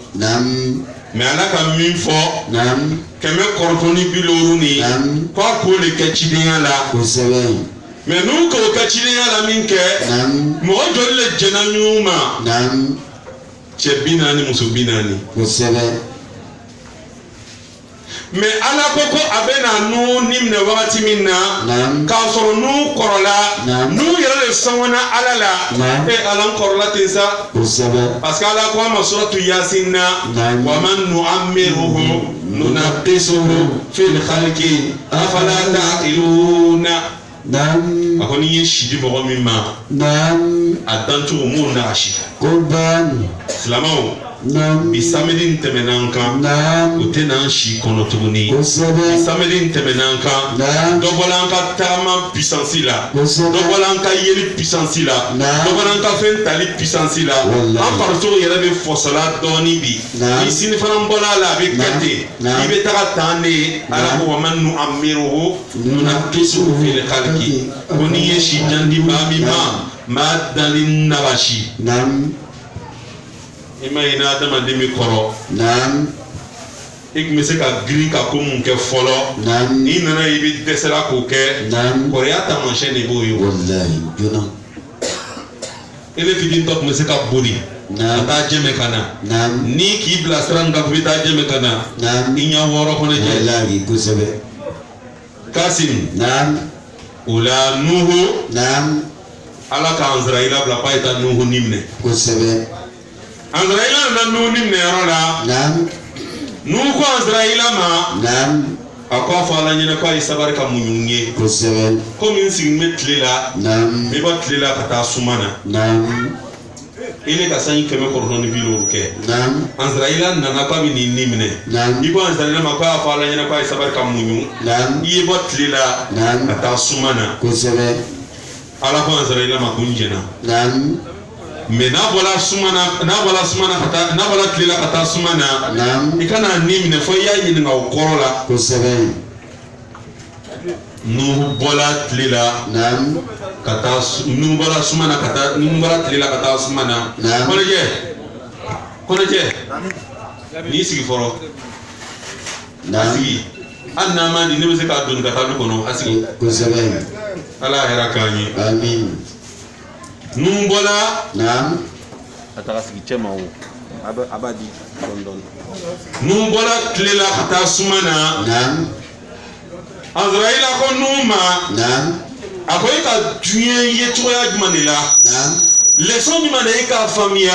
mais ala ka min fɔ 970 ni k'a k'o le kɛ cidenya la mais n'u k'o kɛ cidenya la min kɛ mɔgɔ joli le jɛnna ɲɔgɔn ma cɛ 40 muso 40 mais ala ko ko a bɛna nu ni minɛ wagati min na k'a sɔrɔ nu kɔrɔla nu yɛrɛ de sɔngɔnna ala la ala kɔrɔla ten sa parce que ala ko a ma suratu yasin na wa man nu'ammiruhu nunaqisuhu fil khalqi afala ta'qiluna a ko n'i ye sidi mɔgɔ min ma a dancogo m'o na a si silamɛw bi samedi tɛmɛna an kan o tɛ n'an si kɔnɔ tuguni bi samedi tɛmɛna an kan dɔ bɔla an ka tagama puissance la dɔ bɔla an ka yeli puissance la dɔ bɔla an ka fɛn tali puissance la an farisogo yɛrɛ bɛ fɔsɔla dɔɔni bi ni sini fana bɔla a la a bɛ kɛ ten i bɛ taga tan de ye ala ko wa man nu'ammiruhu nunaqisuhu fil khalqi ko n'i ye si jandi maa min ma maa dali naga si i ma ɲinɛ adamaden min kɔrɔ i tun bɛ se ka girin ka ko mun kɛ fɔlɔ n'i nana i bɛ dɛsɛra k'o kɛ kɔrɔya taamasiyɛn de b'o ye ele fidin tok me se ka buri ata jeme kana ni ki blasran ga bita jeme kana inya woro ko ne je wallahi kusebe Kasim ula nuhu ala ka Azraila bla paita nuhu nimne kusebe Azraila na nuhu nimne rola nuhu ko Azraila ma akwa fala nyina kwa isabar ka munyunye kusebe ko min sig metlela me batlela kata sumana ile ka sanyi keme korno ni bilo ke Azraila na kwa min nimne ibo Azraila ma kwa fala nyina kwa isabar ka munyu iye batlela kata sumana kusebe ala ko Azraila ma kunjena me na bola sumana kata na bola tlela kata sumana ikana nimne fo ya yin nga ukorola kusebe nu bola tlela kata nu bola sumana kata nu bola tlela kata sumana koneje ni sigi foro asigi anna ma di ne se ka dun kata lu kono asigi kusebe ala hera kanyi amin numbola ataka sigi chema wo abadi don numbola tlela kata sumana Azraila ko numa akoy ka duye yeto ya jumanila leçon ni mane ka famia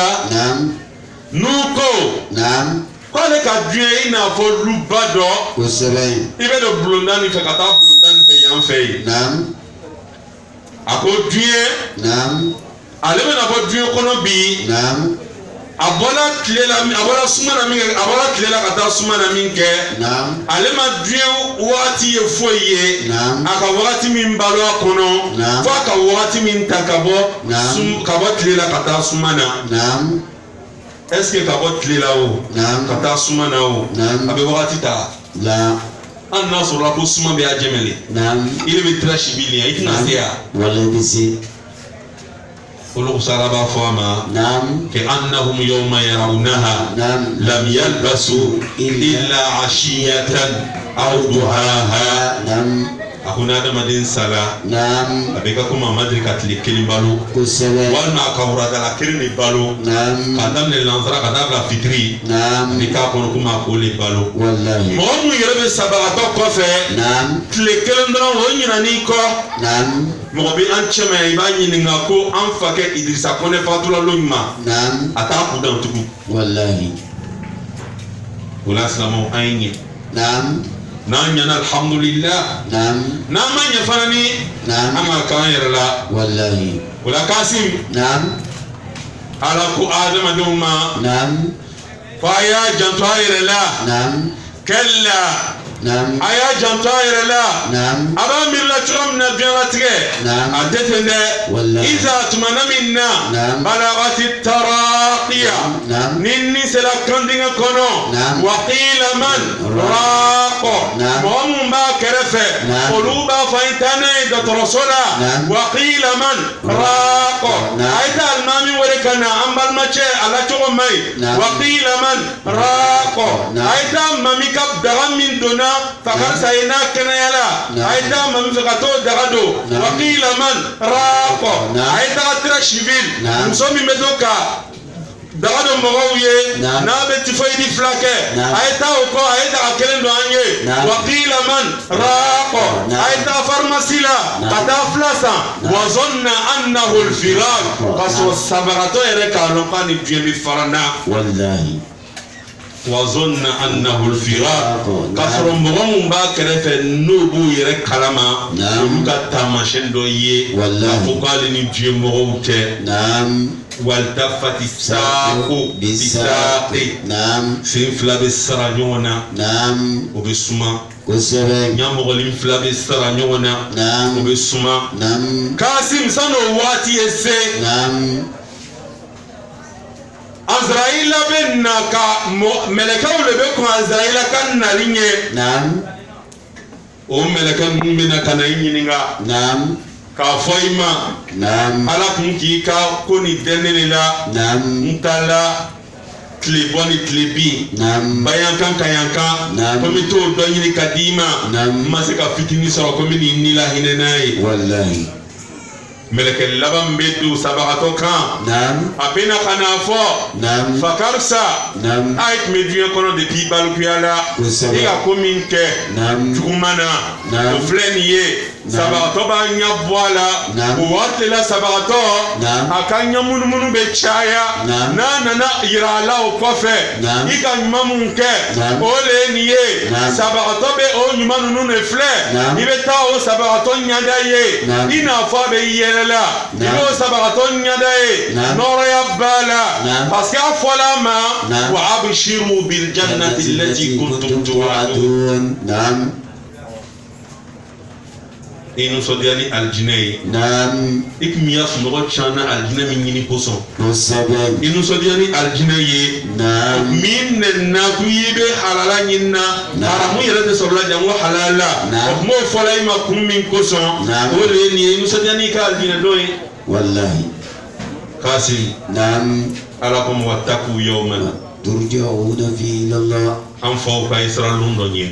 nuko ko le ka duye ina fo lubado kusebe ibe do blondani fe kata blondani fe yan fe ako duye alebe na fo duye kono bi abola sumana min abola tlela kata sumana min ke alema duye wati ye foye aka wati min balo kono fo aka wati min takabo kabo tlela kata sumana est-ce que kabo tlela o kata sumana o abe wati ta la anna sura ko suma be ajemele ile be trash bilia itina sia wala bisi ولو سربا فما كأنهم يوم يرونها لم يلبسوا إلا عشية أو ضحاها akuna da madin sala abeka kuma madrika tlikeli balo walma akawra da lakirni balo kadam ne lanzara kadabla fitri abeka kono kuma kole balo wallahi mo mu yerebe sabato kofe tlikeli ndra wonyina ni ko mo be an chema ibani ni ngako an fake Idrissa Kone fatula lonyma ata ku dan tugu wallahi wala salamo ayni nanyana alhamdulillah namanya fanani ama kanyerla wallahi wala Kasim ala ku adama duma fa ya jantu ayerla kalla aya jantu ayerla aba mirla turam na biatige adetende iza tumana minna balagati taraqiya ninni sala kandinga kono wa qila man raqo mom ba kerefe quluba faitana da rasula wa qila man raqo aita almami warekana ambal mache ala to mai wa qila man raqo aita mami kab daga min dona fakar sayna kenayala aita mami fakato dagado wa qila man raqo aita atra civil musomi medoka dagado mogoye na beti faydi flake aita ko aita akelendo anye wa qila man raqo aita farmasila kata flasa wa zanna annahu al-firaq qaso sabarato ereka lokani jemi farana wallahi وظن أنه الفراق كثر مغمم باكرة النوبو يرك كلامه يلقى تامشين دويه فقال نجي مغوت والتفت الساق بالساق سيفلا بالسرانيونا وبسما نعم غليم فلا بالسرانيونا وبسما كاسم سنو واتي السي Azraila ben naka melekaw le be ko Azraila kan nalinye o meleka mumina kana yininga ka foima ala kun ki ka koni denela ntala kleboni klebi bayan kan kayanka komi to do yini kadima masika fitini so komi ni nila hinenai wallahi meleke laban bɛ don sabagatɔ kan a bɛna ka n'a fɔ fa karisa a ye tun bɛ diɲɛ kɔnɔ depuis balikuya la i ka ko min kɛ juguman na o filɛ nin ye sabagatɔ b'a ɲɛ bɔ a la o waati la sabagatɔ a ka ɲɛmunumunu bɛ caya n'a nana yira a la o kɔfɛ i ka ɲuman mun kɛ o le ye nin ye sabagatɔ bɛ o ɲuman ninnu de filɛ i bɛ taa o sabagatɔ ɲɛda ye i n'a fɔ a bɛ yɛlɛ la i b'o sabagatɔ ɲɛda ye nɔrɔya b'a la parce que a fɔla a ma wa abshiru bil jannati allati kuntum tu'adun i nisɔndiya ni alijinɛ ye i tun y'a sunɔgɔ can na alijinɛ min ɲini kosɔn i nisɔndiya ni alijinɛ ye min nɛnna ko i bɛ halala ɲini na haramu yɛrɛ tɛ sɔrɔla janko halala o kuma o fɔla i ma kun min kosɔn o de ye nin ye i nisɔndiya n'i ka alijinɛ dɔ ye wallahi kasi ala ko wattaqu yawman turja'una fihi ila Allah an faw ka israelun dɔ ɲɛ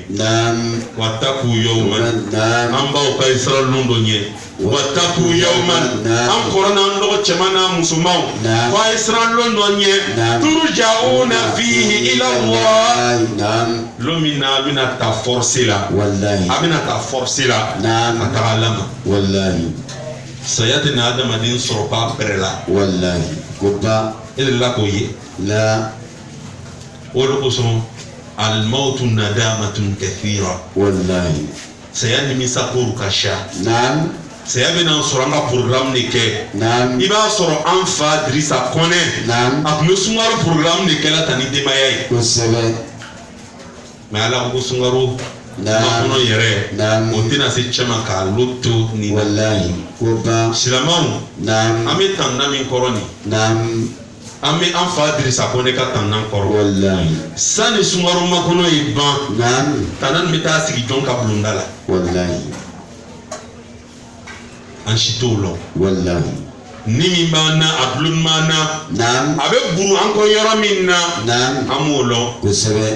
wattaqu yawman an baw ka israelun dɔ ɲɛ wattaqu yawman an kɔrɔna an dɔgɔ cɛman n'a musomanw ka israelun dɔ ɲɛ turja'una fihi ila Allah lo min na a bɛna taa force la a bɛna taa force la ka taga ala ma wallahi saya tɛ na adamaden sɔrɔ k'a pɛrɛ la wallahi ko ba e de la k'o ye o de kosɔn almautu nadamatun kathira wallahi saya nimisa koru ka ca saya bɛna sɔrɔ an ka programme de kɛ i b'a sɔrɔ an fa Dirisa Kɔnɛ a tun bɛ Sunkaro programme de kɛla tan ni denbaya ye kosɛbɛ mais ala ko Sunkaro makɔnɔ yɛrɛ o tɛna se cɛ ma k'a lo to nin wallahi ko ba silamɛw an bɛ tanna min kɔrɔ nin an bɛ an fa Dirisa Kɔnɛ ka tanna kɔrɔ wallahi sani Sunkaro makɔnɔ ye ban tanna nin bɛ taa sigi jɔn ka bulonda la wallahi an si t'o lɔn wallahi ni min b'an na a bulon b'an na a bɛ buru an kɔ yɔrɔ min na an b'o lɔn kosɛbɛ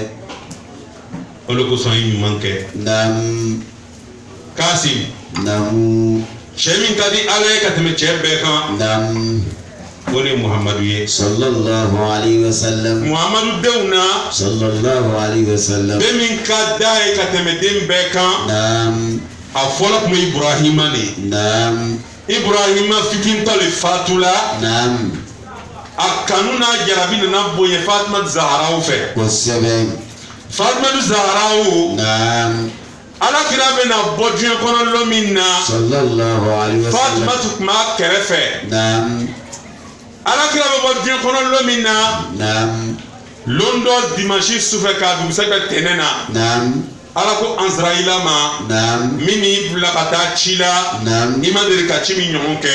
o de kosɔn ye ɲuman kɛ Kasim cɛ min ka di ala ye ka tɛmɛ cɛ bɛɛ kan o de ye Muhamadu ye sallallahu alaihi wasallam Muhamadu denw na sallallahu alaihi wasallam den min ka d'a ye ka tɛmɛ den bɛɛ kan a fɔlɔ tun bɛ Ibrahima de Ibrahima fitintɔ le fatula a kanu n'a jarabi nana bonya Fatumata Zaharaw fɛ kosɛbɛ Fatumata Zaharaw alakira bɛna bɔ diɲɛ kɔnɔ lɔ min na sallallahu alaihi wasallam Fatumata tun b'a kɛrɛfɛ alakira bɛ bɔ diɲɛ kɔnɔ lɔ min na lon dɔ dimanche sufɛ k'a dugusɛ bɛ tɛnɛ na ala ko Azraila ma min y'i bila ka taa ci la i ma deli ka ci min ɲɔgɔn kɛ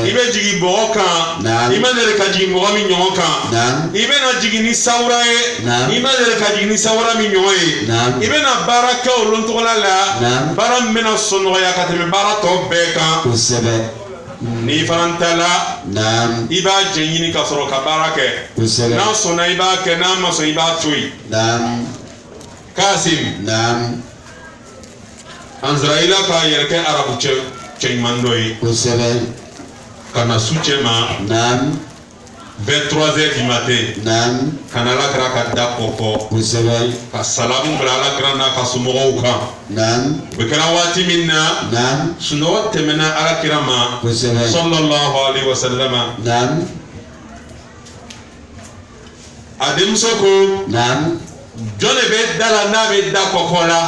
i bɛ jigin bɔgɔ kan i ma deli ka jigin mɔgɔ min ɲɔgɔn kan i bɛna jigin ni sawura ye i ma deli ka jigin ni sawura min ɲɔgɔn ye i bɛna baara kɛ o lon tɔgɔla la baara min bɛna sɔn nɔgɔya ka tɛmɛ baara tɔ bɛɛ kan n'i fana ta la i b'a jɛ ɲini ka sɔrɔ ka baara kɛ n'a sɔnna i b'a kɛ n'a ma sɔn i b'a to yen Kasim Azraila k'a yɛrɛ kɛ arabu cɛ ɲuman dɔ ye kosɛbɛ ka na su cɛ ma vers 3h du matin ka na alakira ka da kɔkɔ kosɛbɛ ka salamu bila alakira n'a ka somɔgɔw kan o kɛra waati min na sunɔgɔ tɛmɛna alakira ma sallallahu alaihi wasallam a denmuso ko jɔn de bɛ da la n'a bɛ da kɔkɔ la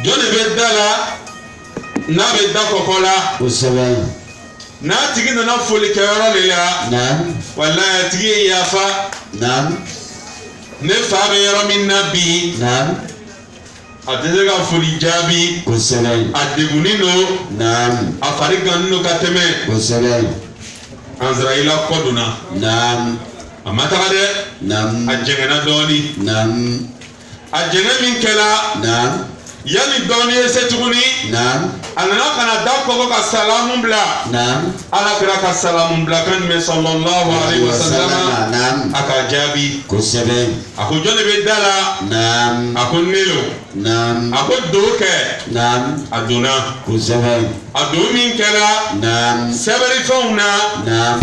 jɔn de bɛ da la n'a bɛ da kɔkɔ la n'a tigi nana foli kɛyɔrɔ de la walayi a tigi ye yafa ne fa bɛ yɔrɔ min na bi a tɛ se ka foli jaabi a degunnen don a fari gannen don ka tɛmɛ Azraila kɔ donna a ma taga dɛ a jɛngɛnna dɔɔni a jɛngɛ min kɛla yani dɔɔni ye se tuguni. Naam. A nana ka na da kɔkɔ ka salamu bila. Naam. Alakira ka salamu bila kan mɛ sallallahu alaihi wasallam. Naam. A ka jaabi. Kosɛbɛ. A ko jɔn de bɛ da la. Naam. A ko ne lo. Naam. A ko do kɛ. Naam. A donna. Kosɛbɛ. A do min kɛra. Naam. Sɛbɛnifɛnw na. Naam.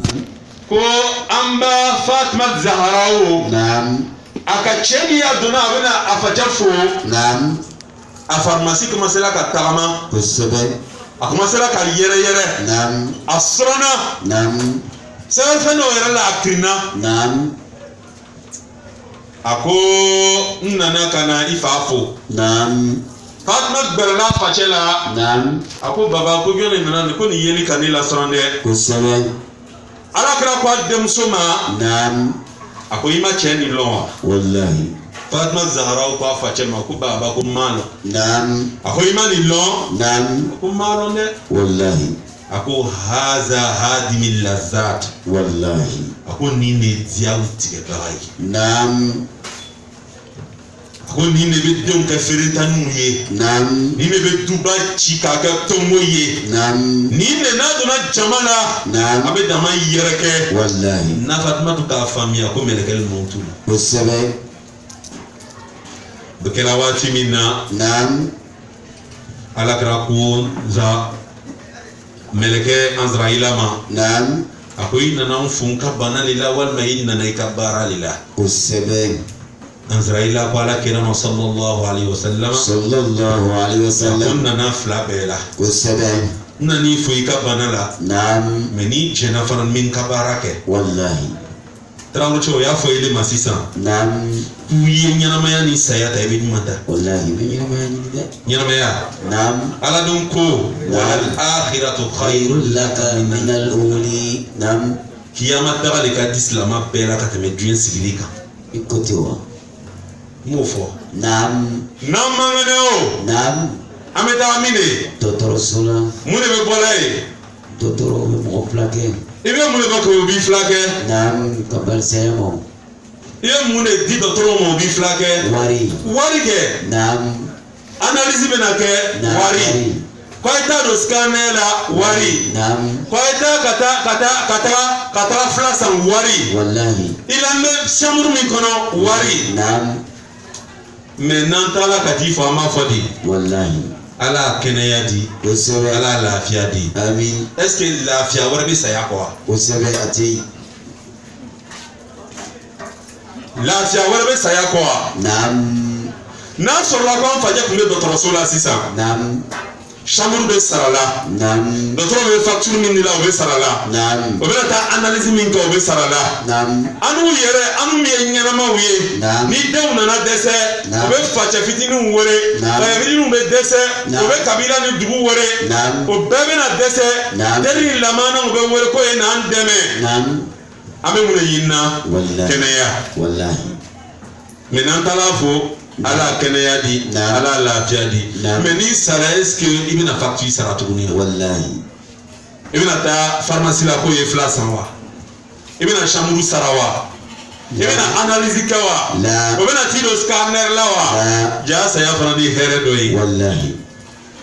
Ko an ba Fatima Zahara o. Naam. A ka cɛ min y'a donna a bɛna a facɛ fo. Naam. A farimasi commencera ka tagama. Kosɛbɛ. A commencera ka yɛrɛyɛrɛ. Naam. A sɔrɔna. Naam. Sɛbɛnfɛn dɔw yɛrɛ la a kirinna. Naam. A ko n nana ka na i fa fo. Naam. Fatima gbɛrɛla a facɛ la. Naam. A ko baba ko jɔn de nana nin ko nin yeli ka ne lasɔrɔ dɛ. Kosɛbɛ. Alakira ko a denmuso ma. Naam. A ko i ma cɛ nin lɔn wa. Wallahi. Fatima Zahara ko a facɛ ma ko baba ko n m'a lɔn. Naam. A ko i ma nin lɔn. Naam. A ko n m'a lɔn dɛ. Wallahi. A ko haza hadimi lazat. Wallahi. A ko nin de diyaw tigɛbaga ye. Naam. A ko nin de bɛ denw kɛ feeretaninw ye. Naam. Nin de bɛ duba ci k'a kɛ tɔngo ye. Naam. Nin de n'a donna jama la. Naam. A bɛ dama yɛrɛkɛ. Wallahi. N'a Fatumatu k'a faamuya ko mɛlɛkɛ ninnu t'u la. Kosɛbɛ. O kɛra waati min na. Naam. Alakira ko nza mɛlɛkɛ Azarayila ma. Naam. A ko i nana n fo n ka bana de la walima i nana i ka baara de la. Kosɛbɛ. Azarayila ko Alakira ma sallallahu alaihi wasallam. Sallallahu alaihi A ko wasallam. n nana fila bɛɛ la. Kosɛbɛ. N nan'i fo i ka bana la. Naam. Mɛ n'i jɛnna fana n bɛ n ka baara kɛ. Wallahi. Tarawele cɛ o y'a fɔ ele ma sisan. Naam. K'u ye ɲɛnamaya ni saya ta i bɛ jumɛn ta. Wallahi. Bɛ ɲɛnamaya ɲini dɛ. Ɲɛnamaya. Naam. Ala dun ko. wal akhiratu khayrun Khayrun laka min al-uli. Naam. kiyama daga de ka di silama bɛɛ la ka tɛmɛ diɲɛ sigili kan. I ko ten wa. N b'o fɔ. Naam. N'an man kɛnɛ o. Naam. An bɛ taa min de ye. Dɔgɔtɔrɔso la. Mun de bɛ bɔla yen. Dɔgɔtɔrɔ bɛ mɔgɔ fila kɛ. I bɛ mun de fɔ k'o b'i fila kɛ. Naam. Ka balisaya ma. I ye mun de di dɔgɔtɔrɔw ma o b'i fila kɛ. Wari. Wari kɛ. Naam. Analyse bɛ na kɛ. Naam. Wari. Ko a ye taa don scanner la. Wari. Naam. Ko a ye taa ka taa fila san wari. Wallahi. I la n bɛ chambre min kɔnɔ wari. Naam. Mais n'an taara ka t'i fɔ an b'a fɔ de. Wallahi. Ala y'a kɛnɛya di. Kosɛbɛ. Ala y'a lafiya di. Amin. Est ce que lafiya wɛrɛ bɛ saya kɔ wa? Kosɛbɛ a tɛ yen. Lafiya wɛrɛ bɛ saya kɔ wa? Naam. N'a sɔrɔla ko an fajɛ tun bɛ dɔgɔtɔrɔso la sisan. Naam. Chambre bɛ sara la. Naam. Dɔgɔtɔrɔ bɛ facture min di la o bɛ sara la. Naam. O bɛna taa analyse min kɛ o bɛ sara la. Naam. An'u yɛrɛ an'u ye ɲɛnamaw ye. Naam. Ni denw nana dɛsɛ. Naam. O bɛ facɛ fitininw wele. Naam. Facɛ fitininw bɛ dɛsɛ. Naam. O bɛ kabila ni dugu wele. Naam. O bɛɛ bɛna dɛsɛ. Naam. Teri ni lamanaw bɛ wele ko ye n'an dɛmɛ. Naam. An bɛ mun de ɲini na? Wallahi. Kɛnɛya. Wallahi. Mais n'an taara fo. Ala kɛnɛya di. Naam. Ala lafiya di. Naam. Mais n'i sara est ce que i bɛna facture sara tuguni wa? Wallahi. I bɛna taa pharmacie la k'o ye fila san wa? I bɛna chambre sara wa? I bɛna analyse kɛ wa? La. O bɛna t'i don scanner la wa? La. Ja saya fana ni hɛrɛ dɔ ye. Wallahi.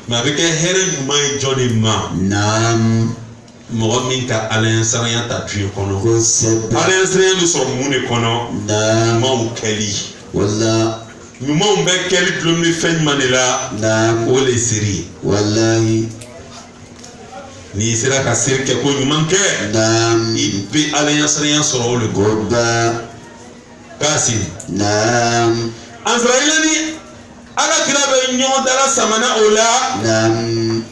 Mais a bɛ kɛ hɛrɛ ɲuman ye jɔn de ma? Naam. Mɔgɔ min ka alaɲɛsiranya ta diɲɛ kɔnɔ. Kosɛbɛ. Alaɲɛsiranya bɛ sɔrɔ mun de kɔnɔ? Naam. Ɲumanw kɛli. Walla. Ɲumanw bɛ kɛli dulon bɛ fɛn ɲuman de la. Naam. O le seri ye. Wallahi. N'i sera ka seri kɛ ko ɲuman kɛ. Naam. I bɛ alaɲɛsiranya sɔrɔ o le kɔ. Goba. K'a seri. Naam. Azarayila ni Alakira bɛ ɲɔgɔn dala samana o la. Naam.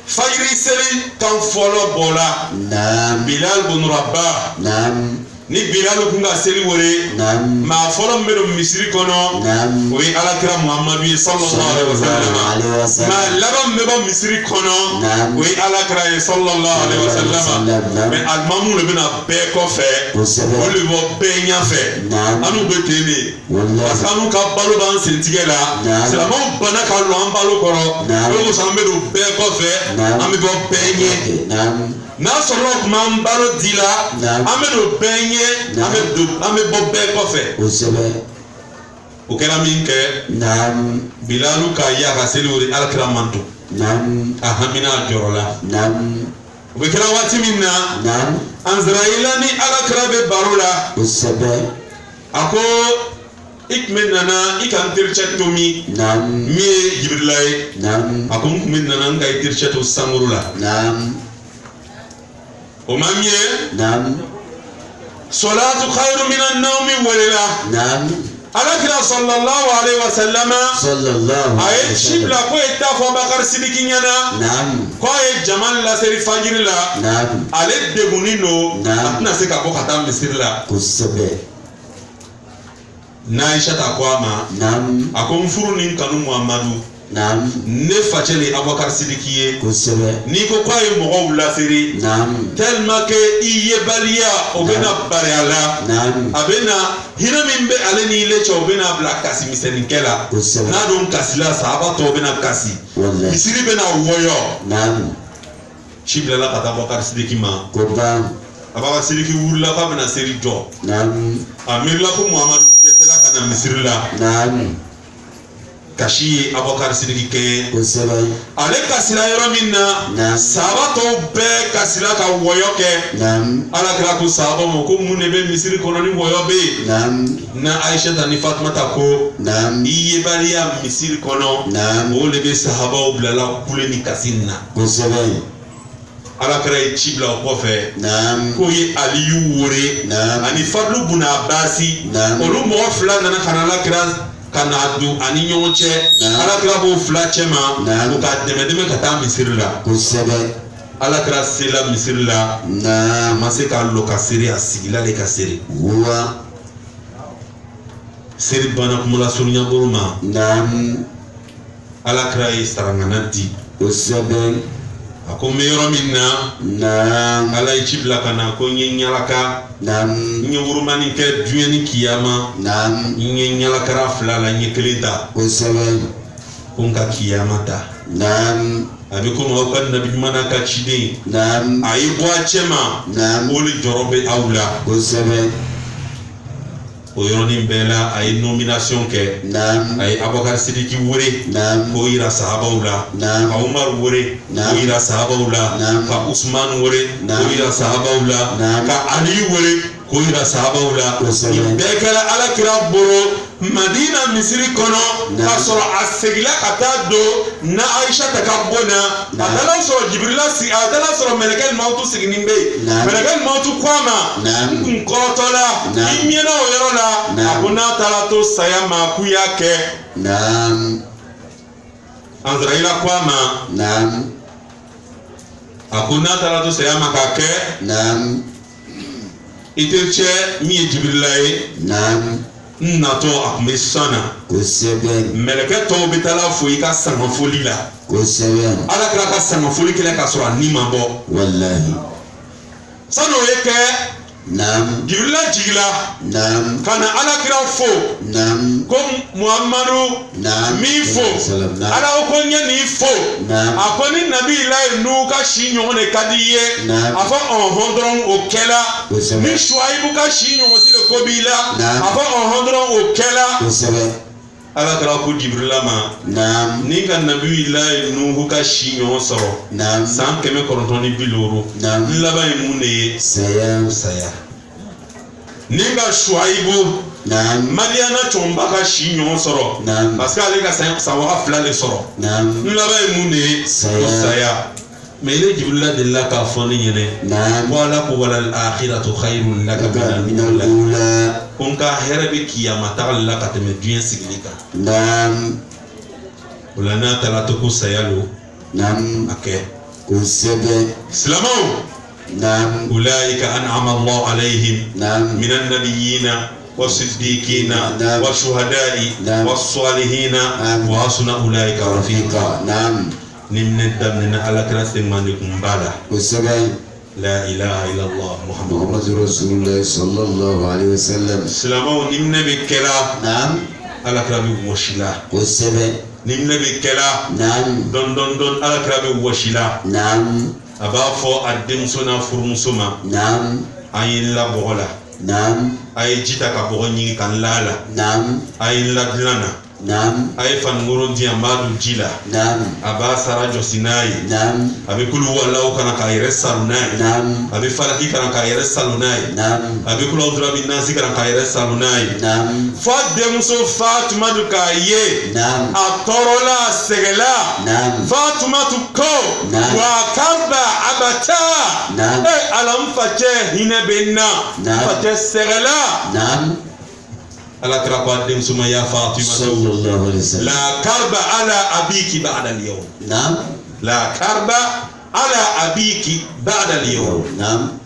Fajiri seli kan fɔlɔ bɔra. Naam. Bilal bin Rabah. Naam. Ni Bilal kun ka seli wele. Naam. Maa fɔlɔ min bɛ don misiri kɔnɔ. Naam. O ye Alakira Muhamadu ye sallallahu alaihi wa sallam. Maa laban min bɛ bɔ misiri kɔnɔ. Naam. O ye Alakira ye sallallahu alaihi wa sallam. Mais alimamuw de bɛna bɛɛ kɔfɛ. Kosɛbɛ. Olu bɛ bɔ bɛɛ ɲɛfɛ. Naam. An n'u bɛ ten de. Wallahi. Parce que an n'u ka balo b'an sentigɛ la. Naam. Silamɛw bana ka lɔ an balo kɔrɔ. Naam. O de kosɔn an bɛ don bɛɛ kɔfɛ. Naam. An bɛ bɔ bɛɛ ɲɛ. Naam. N'a sɔrɔla tuma an balo di la. Naam. An bɛ don bɛɛ ɲɛ. Naam. An bɛ bɔ bɛɛ kɔfɛ. Kosɛbɛ. o kɛra min kɛ Naam. Bilalu ka ya ka seli o de alakira manto Naam. a hamina jɔrɔ la Naam. o bɛ kɛra waati min na Naam. Azraila ni alakira bɛ baro la Kosɛbɛ. a ko i tun bɛ nana i ka n tericɛ to min Naam. min ye Jibirila ye Naam. a ko n tun bɛ nana n ka i tericɛ to sankuru la Naam. o ma min ye Naam. Salatu khairu minan nawmi welela Naam. alakira sallallahu alaihi wasallam Sallallahu a ye alaihi ci bila wasallam. ko ye taa fɔ Bakari Sidiki ɲɛna Naam. ko a ye jama laseri fajiri la Naam. ale degunnen don Naam. a tɛna se ka bɔ ka taa misiri la Kosɛbɛ. n'Aisata ko a ma Naam. a ko n furu ni n kanu Muhamadu Naam. ne facɛ le Abubakar Sidiki ye Kosɛbɛ. n'i ko k'a ye mɔgɔw laseri Naam. tellement que i yebaliya o bɛna bari a la Naam. a bɛna hinɛ min bɛ ale ni ile cɛ o bɛna bila kasi misɛnninkɛ la Kosɛbɛ. n'a dun kasila sahaba tɔw bɛna kasi Wallahi. misiri bɛna wɔyɔ Naam. ci bilala ka taa Abubakar Sidiki ma Ko ban. Abubakar Sidiki wulila k'a bɛna seri jɔ Naam. a miirila ko Muhamadu dɛsɛla ka na misiri la Naam. kasi ye Abubakar Sidiki kɛ Kosɛbɛ. ale kasila yɔrɔ min na Naam. sahaba tɔw bɛɛ kasila ka wɔyɔ kɛ Naam. alakira ko sahaba ma ko mun de bɛ misiri kɔnɔ ni wɔyɔ bɛ yen Naam. na Aisata ni Fatumata ko Naam. i yebaliya misiri kɔnɔ Naam. o de bɛ sahabaw bilala kule ni kasi na Kosɛbɛ. alakira ye ci bila o kɔfɛ Naam. k'o ye Aliyu wore Naam. ani Fadlu bun Abasi Naam. olu mɔgɔ fila nana ka na alakira ka na don ani ɲɔgɔn cɛ Naam. alakira b'o fila cɛ ma Naam. o ka dɛmɛ ka taa misiri la Kosɛbɛ. alakira sela misiri la a Naam. ma se k'a lɔ ka seri a sigila le ka seri Wa. seri banna kumala surunya bolo ma Naam. alakira ye sarangana di Kosɛbɛ. a ko n bɛ yɔrɔ min na Naam. ala ye ci bila ka na ko n ye ɲalaka Naam. n ye wurumani kɛ diɲɛ ni kiyama Naam. n ye ɲalakara fila la n ye kelen ta Kosɛbɛ. ko n ka kiyama ta Naam. a bɛ komi aw ka nabi ɲuman n'a ka ciden Naam. a ye bɔ a cɛ ma Naam. o de jɔrɔ bɛ aw la Kosɛbɛ. o yɔrɔnin bɛɛ la a ye nomination kɛ Naam. a ye Abubakar Sidiki wore Naam. k'o yira sahabaw la Naam. ka Umar wore Naam. k'o yira sahabaw la Naam. ka Usman wore Naam. k'o yira sahabaw la Naam. ka Ali wore k'o yira sahabaw la Kosɛbɛ. nin bɛɛ kɛra alakira bolo Madina misiri kɔnɔ Naam. k'a sɔrɔ a segila ka taa don na Aisata ka bon na a Naam. taara sɔrɔ Jibirila sigi a taara sɔrɔ mɛlɛkɛ mawutu siginin bɛ yen Naam. mɛlɛkɛ mawutu ko a ma Naam. n kun kɔrɔtɔla Naam. i ɲɛna o yɔrɔ la Naam. a ko n'a taara to saya ma k'u y'a kɛ Naam. Azraila ko a ma Naam. a ko n'a taara to saya ma k'a kɛ Naam. i tericɛ min ye Jibirila ye Naam. n natɔ a kun bɛ san na Kosɛbɛ. mɛlɛkɛ tɔw bɛ taa fo i ka sangafoli la Kosɛbɛ. alakira ka sangafoli kɛlɛ k'a sɔrɔ a ni ma bɔ Wallahi. san'o ye kɛ Naam. Jibirila jigila Naam. ka na alakira fo Naam. ko Muhamadu Naam. min fo Naam. ala ko n ye nin fo Naam. a ko ni nabiyilayi n'u ka si ɲɔgɔn de ka di i ye Naam. a fɔ ɔnhɔn dɔrɔn o kɛla Kosɛbɛ. ni Shuaibu ka si ɲɔgɔn si de ko b'i la Naam. a fɔ ɔnhɔn dɔrɔn o kɛla Kosɛbɛ. alakira ko Jibirila ma Naam. ni ka nabiyilayi n'u ka si ɲɔgɔn sɔrɔ Naam. san 950 Naam. n laban ye mun de ye Saya. saya ni ka Shuaibu Naam. Madiana tɔnba ka si ɲɔgɔn sɔrɔ Naam. parce que ale ka san waga fila de sɔrɔ Naam. n laban ye mun de ye Saya. ko saya mais ile Jibirila delila k'a fɔ ne ɲɛnɛ Naam. ko ala ko walal akhiratu khayrun laka Laka minal minal ula ula. ko n ka hɛrɛ bɛ kiyama tagali la ka tɛmɛ diɲɛ sigili kan Naam. o la n'a taara to ko saya lo Naam. a kɛ Kosɛbɛ. silamɛw Naam. ulaika an'ama Allahu alayhim Naam. minan nabiyina والصديقين نعم. والشهداء نعم. والصالحين نعم. وحسن أولئك رفيقا Naam. نمن دمنا على كراسي مانكم بالا Kosɛbɛ. لا إله إلا الله محمد Muhammadu Rasulullah sallallahu alaihi wasallam. سلامو نمن بكلا Naam. على كرامي وشلا Kosɛbɛ. نمن بكلا Naam. دون دون دون على كرامي وشلا Naam. أبا فو أدم سنا فرمسما Naam. أين لا بغلا Naam. ay jita ka bo nyi kan lala Naam. ay ladlana Naam. ay fan ngoro di amadu jila Naam. aba sara josinai Naam. abe kulu wallahu kana ka yere salunai Naam. abe falaki kana ka yere salunai Naam. abe kulu udra bin nasi kana ka yere salunai Naam. fadde muso Fatima du ka ye Naam. atorola segela Naam. Fatima tu ko Naam. wa karba abata Naam. alam fache hinebenna Naam. fache segela Naam. ala kira kwa dem suma ya Fatima Sallallahu alaihi wasallam. la karba ala abiki ba'da al-yawm Naam. la karba ala abiki ba'da al-yawm Naam.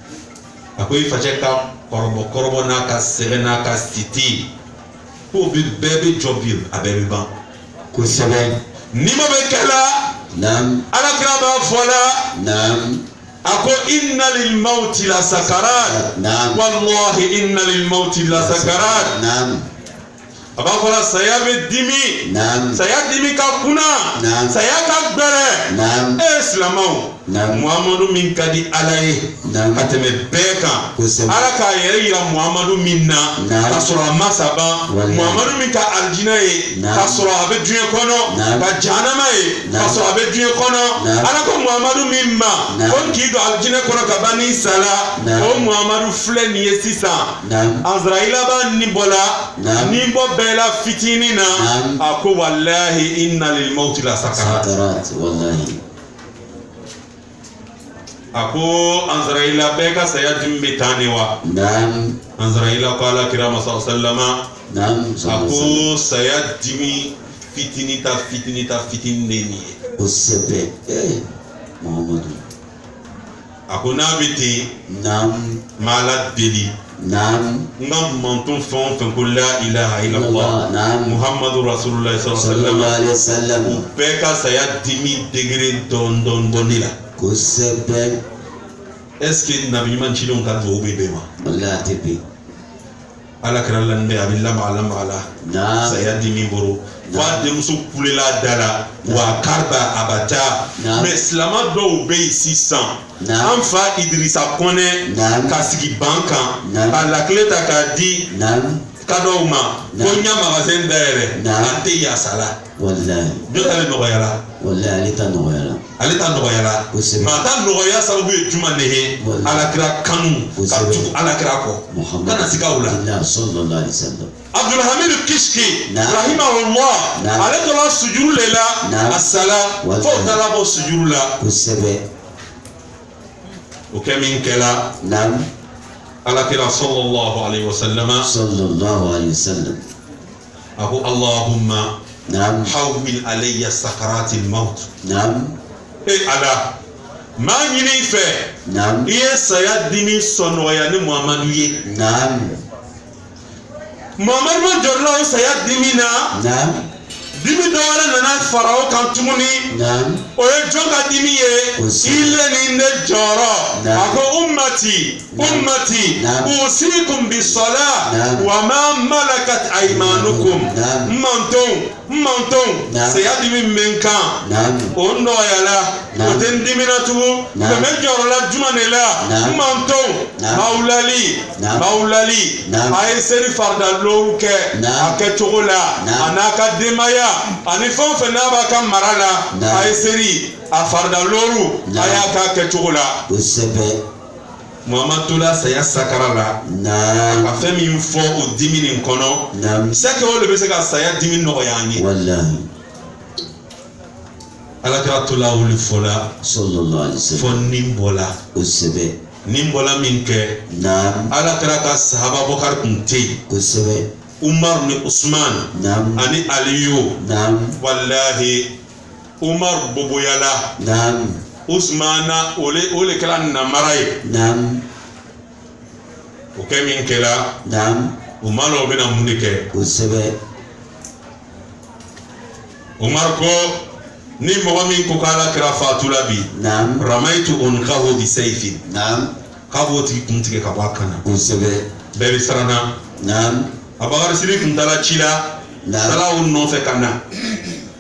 akoy fache ka korbo na ka serena ka city ko bi bebe jobil abebe ban Kosɛbɛ. nima be kala Naam. ala kira ba fola Naam. ako inna lil mauti la sakarat Naam. wallahi inna lil mauti la sakarat Naam. aba fola saya be dimi Naam. saya dimi ka kuna Naam. saya ka gbere Naam. islamau Naam. muhammadu min kadi alaye Naam. ateme beka Kosɛbɛ. ala ka yɛrɛ yira muhammadu min na Naam. ka sɔrɔ a ma saba Wallahi. muhammadu min ka aljina ye Naam. ka sɔrɔ a bɛ diɲɛ kɔnɔ Naam. ka jahanama ye ka Naam. sɔrɔ a bɛ diɲɛ kɔnɔ Naam. ala ko muhammadu min ma Naam. ko k'i don aljinɛ kɔnɔ ka ban ni sala Naam. o muhammadu filɛ nin ye sisan Naam. azraila b'a nibɔ la Naam. nibɔ bɛɛ la fitinin na Naam. a ko walahi inna lil mauti la sakarat Sakarat. Wallahi. a ko azraila bɛɛ ka saya dimi bɛ taa ne wa Naam. azraila ko ala kira masa sallama Naam. a ko saya dimi fitini ta de nin ye Kosɛbɛ. Muhammadu. a ko n'a bɛ ten Naam. n b'a la deli Naam. n ka manton fɛn o fɛn ko la ilaha illallah Naam. muhammadu rasulullah sallallahu Sallallahu alaihi alaihi wasallam wasallam. u bɛɛ ka saya dimi degere dɔɔni bɔ ne la Kosɛbɛ. est ce que nabi ɲuman cilenw ka dugawu bɛ bɛn wa Wallahi a tɛ bɛn. ala kira lan bɛ a bɛ lamaga la Naam. saya dimi boro fa denmuso kulela da la wa karba abata Naam. mais silama dɔw bɛ yen sisan Naam. an fa idirisa kɔnɛ Naam. ka sigi ban kan Naam. ka lakile ta k'a di Naam. kadɔw ma ko Naam. n ya magasin dayɛlɛ Naam. an tɛ yasala Wallahi. jɔn ale nɔgɔyara Wallahi ale ta nɔgɔyara. ale ta nɔgɔyara Kosɛbɛ. mais a ta nɔgɔya sababu ye jumɛn de ye Wallahi. alakira kanu ka Kosɛbɛ. tugu alakira kɔ Muhammad. kana siga o la. Allah sallallahu alaihi wasallam. Abdulhamid Kishki Naam. rahimahullah Naam. ale tora sujuru le la Naam. asala Wallahi. fo taara bɔ sujuru la Kosɛbɛ. o kɛ min kɛla Naam. alakira sallallahu alaihi wasallama Sallallahu alaihi wasallam. a ko allahumma Naam. hawwil alayya sakaratil maut Naam. ala maa ɲini i fɛ Naam. i ye saya dimi sɔn nɔgɔya ni muhamadu ye Naam. muhamadu ma jɔrɔla o saya dimi na Naam. dimi dɔwɛrɛ nana fara o kan tuguni Naam. o ye jɔn ka dimi ye Kosɛbɛ. ile ni ne jɔrɔ Naam. a ko ummati ummati Naam. usikum bisala Naam. wa ma malakat aymanukum Naam. n manton Naam. saya dimi min kan Naam. o nɔgɔyala o Naam. tɛ n dimina tugun Naam. mɛ n jɔrɔla juma de la Naam. n manton Naam. mawulali Naam. a ye seli farida lɔɔru kɛ Naam. a kɛcogo la Naam. a n'a ka denbaya ani fɛn o fɛn n'a b'a ka mara la Naam. a ye seli a farida lɔɔru a Naam. y'a k'a kɛcogo la Kosɛbɛ. muhamadu tola saya sakara la Naam. ka fɛn min fɔ o dimi nin kɔnɔ Naam. sɛkɛ o de bɛ se ka saya dimi nɔgɔya an ye Wallahi. alakira tola wuli fɔla Sallallahu alaihi fɔ wasallam. nin bɔla Kosɛbɛ. nin bɔla min kɛ Naam. alakira ka sahaba bɔkari kun tɛ yen Kosɛbɛ. umar ni usman Naam. ani aliyu Naam. walahi umar boboyala Naam. usmana o le kɛra namara ye Naam. o kɛ min kɛra Naam. o ma na o bɛna mun de kɛ Kosɛbɛ. umar ko ni mɔgɔ min ko k'ala kɛra fatula bi Naam. ramaitu unqahu bisayfin Naam. k'a b'o tigi kun tigɛ ka bɔ a kan na Kosɛbɛ. bɛɛ bɛ siranna Naam. abubakar sidi kun taara ci la Naam. taara o nɔfɛ ka na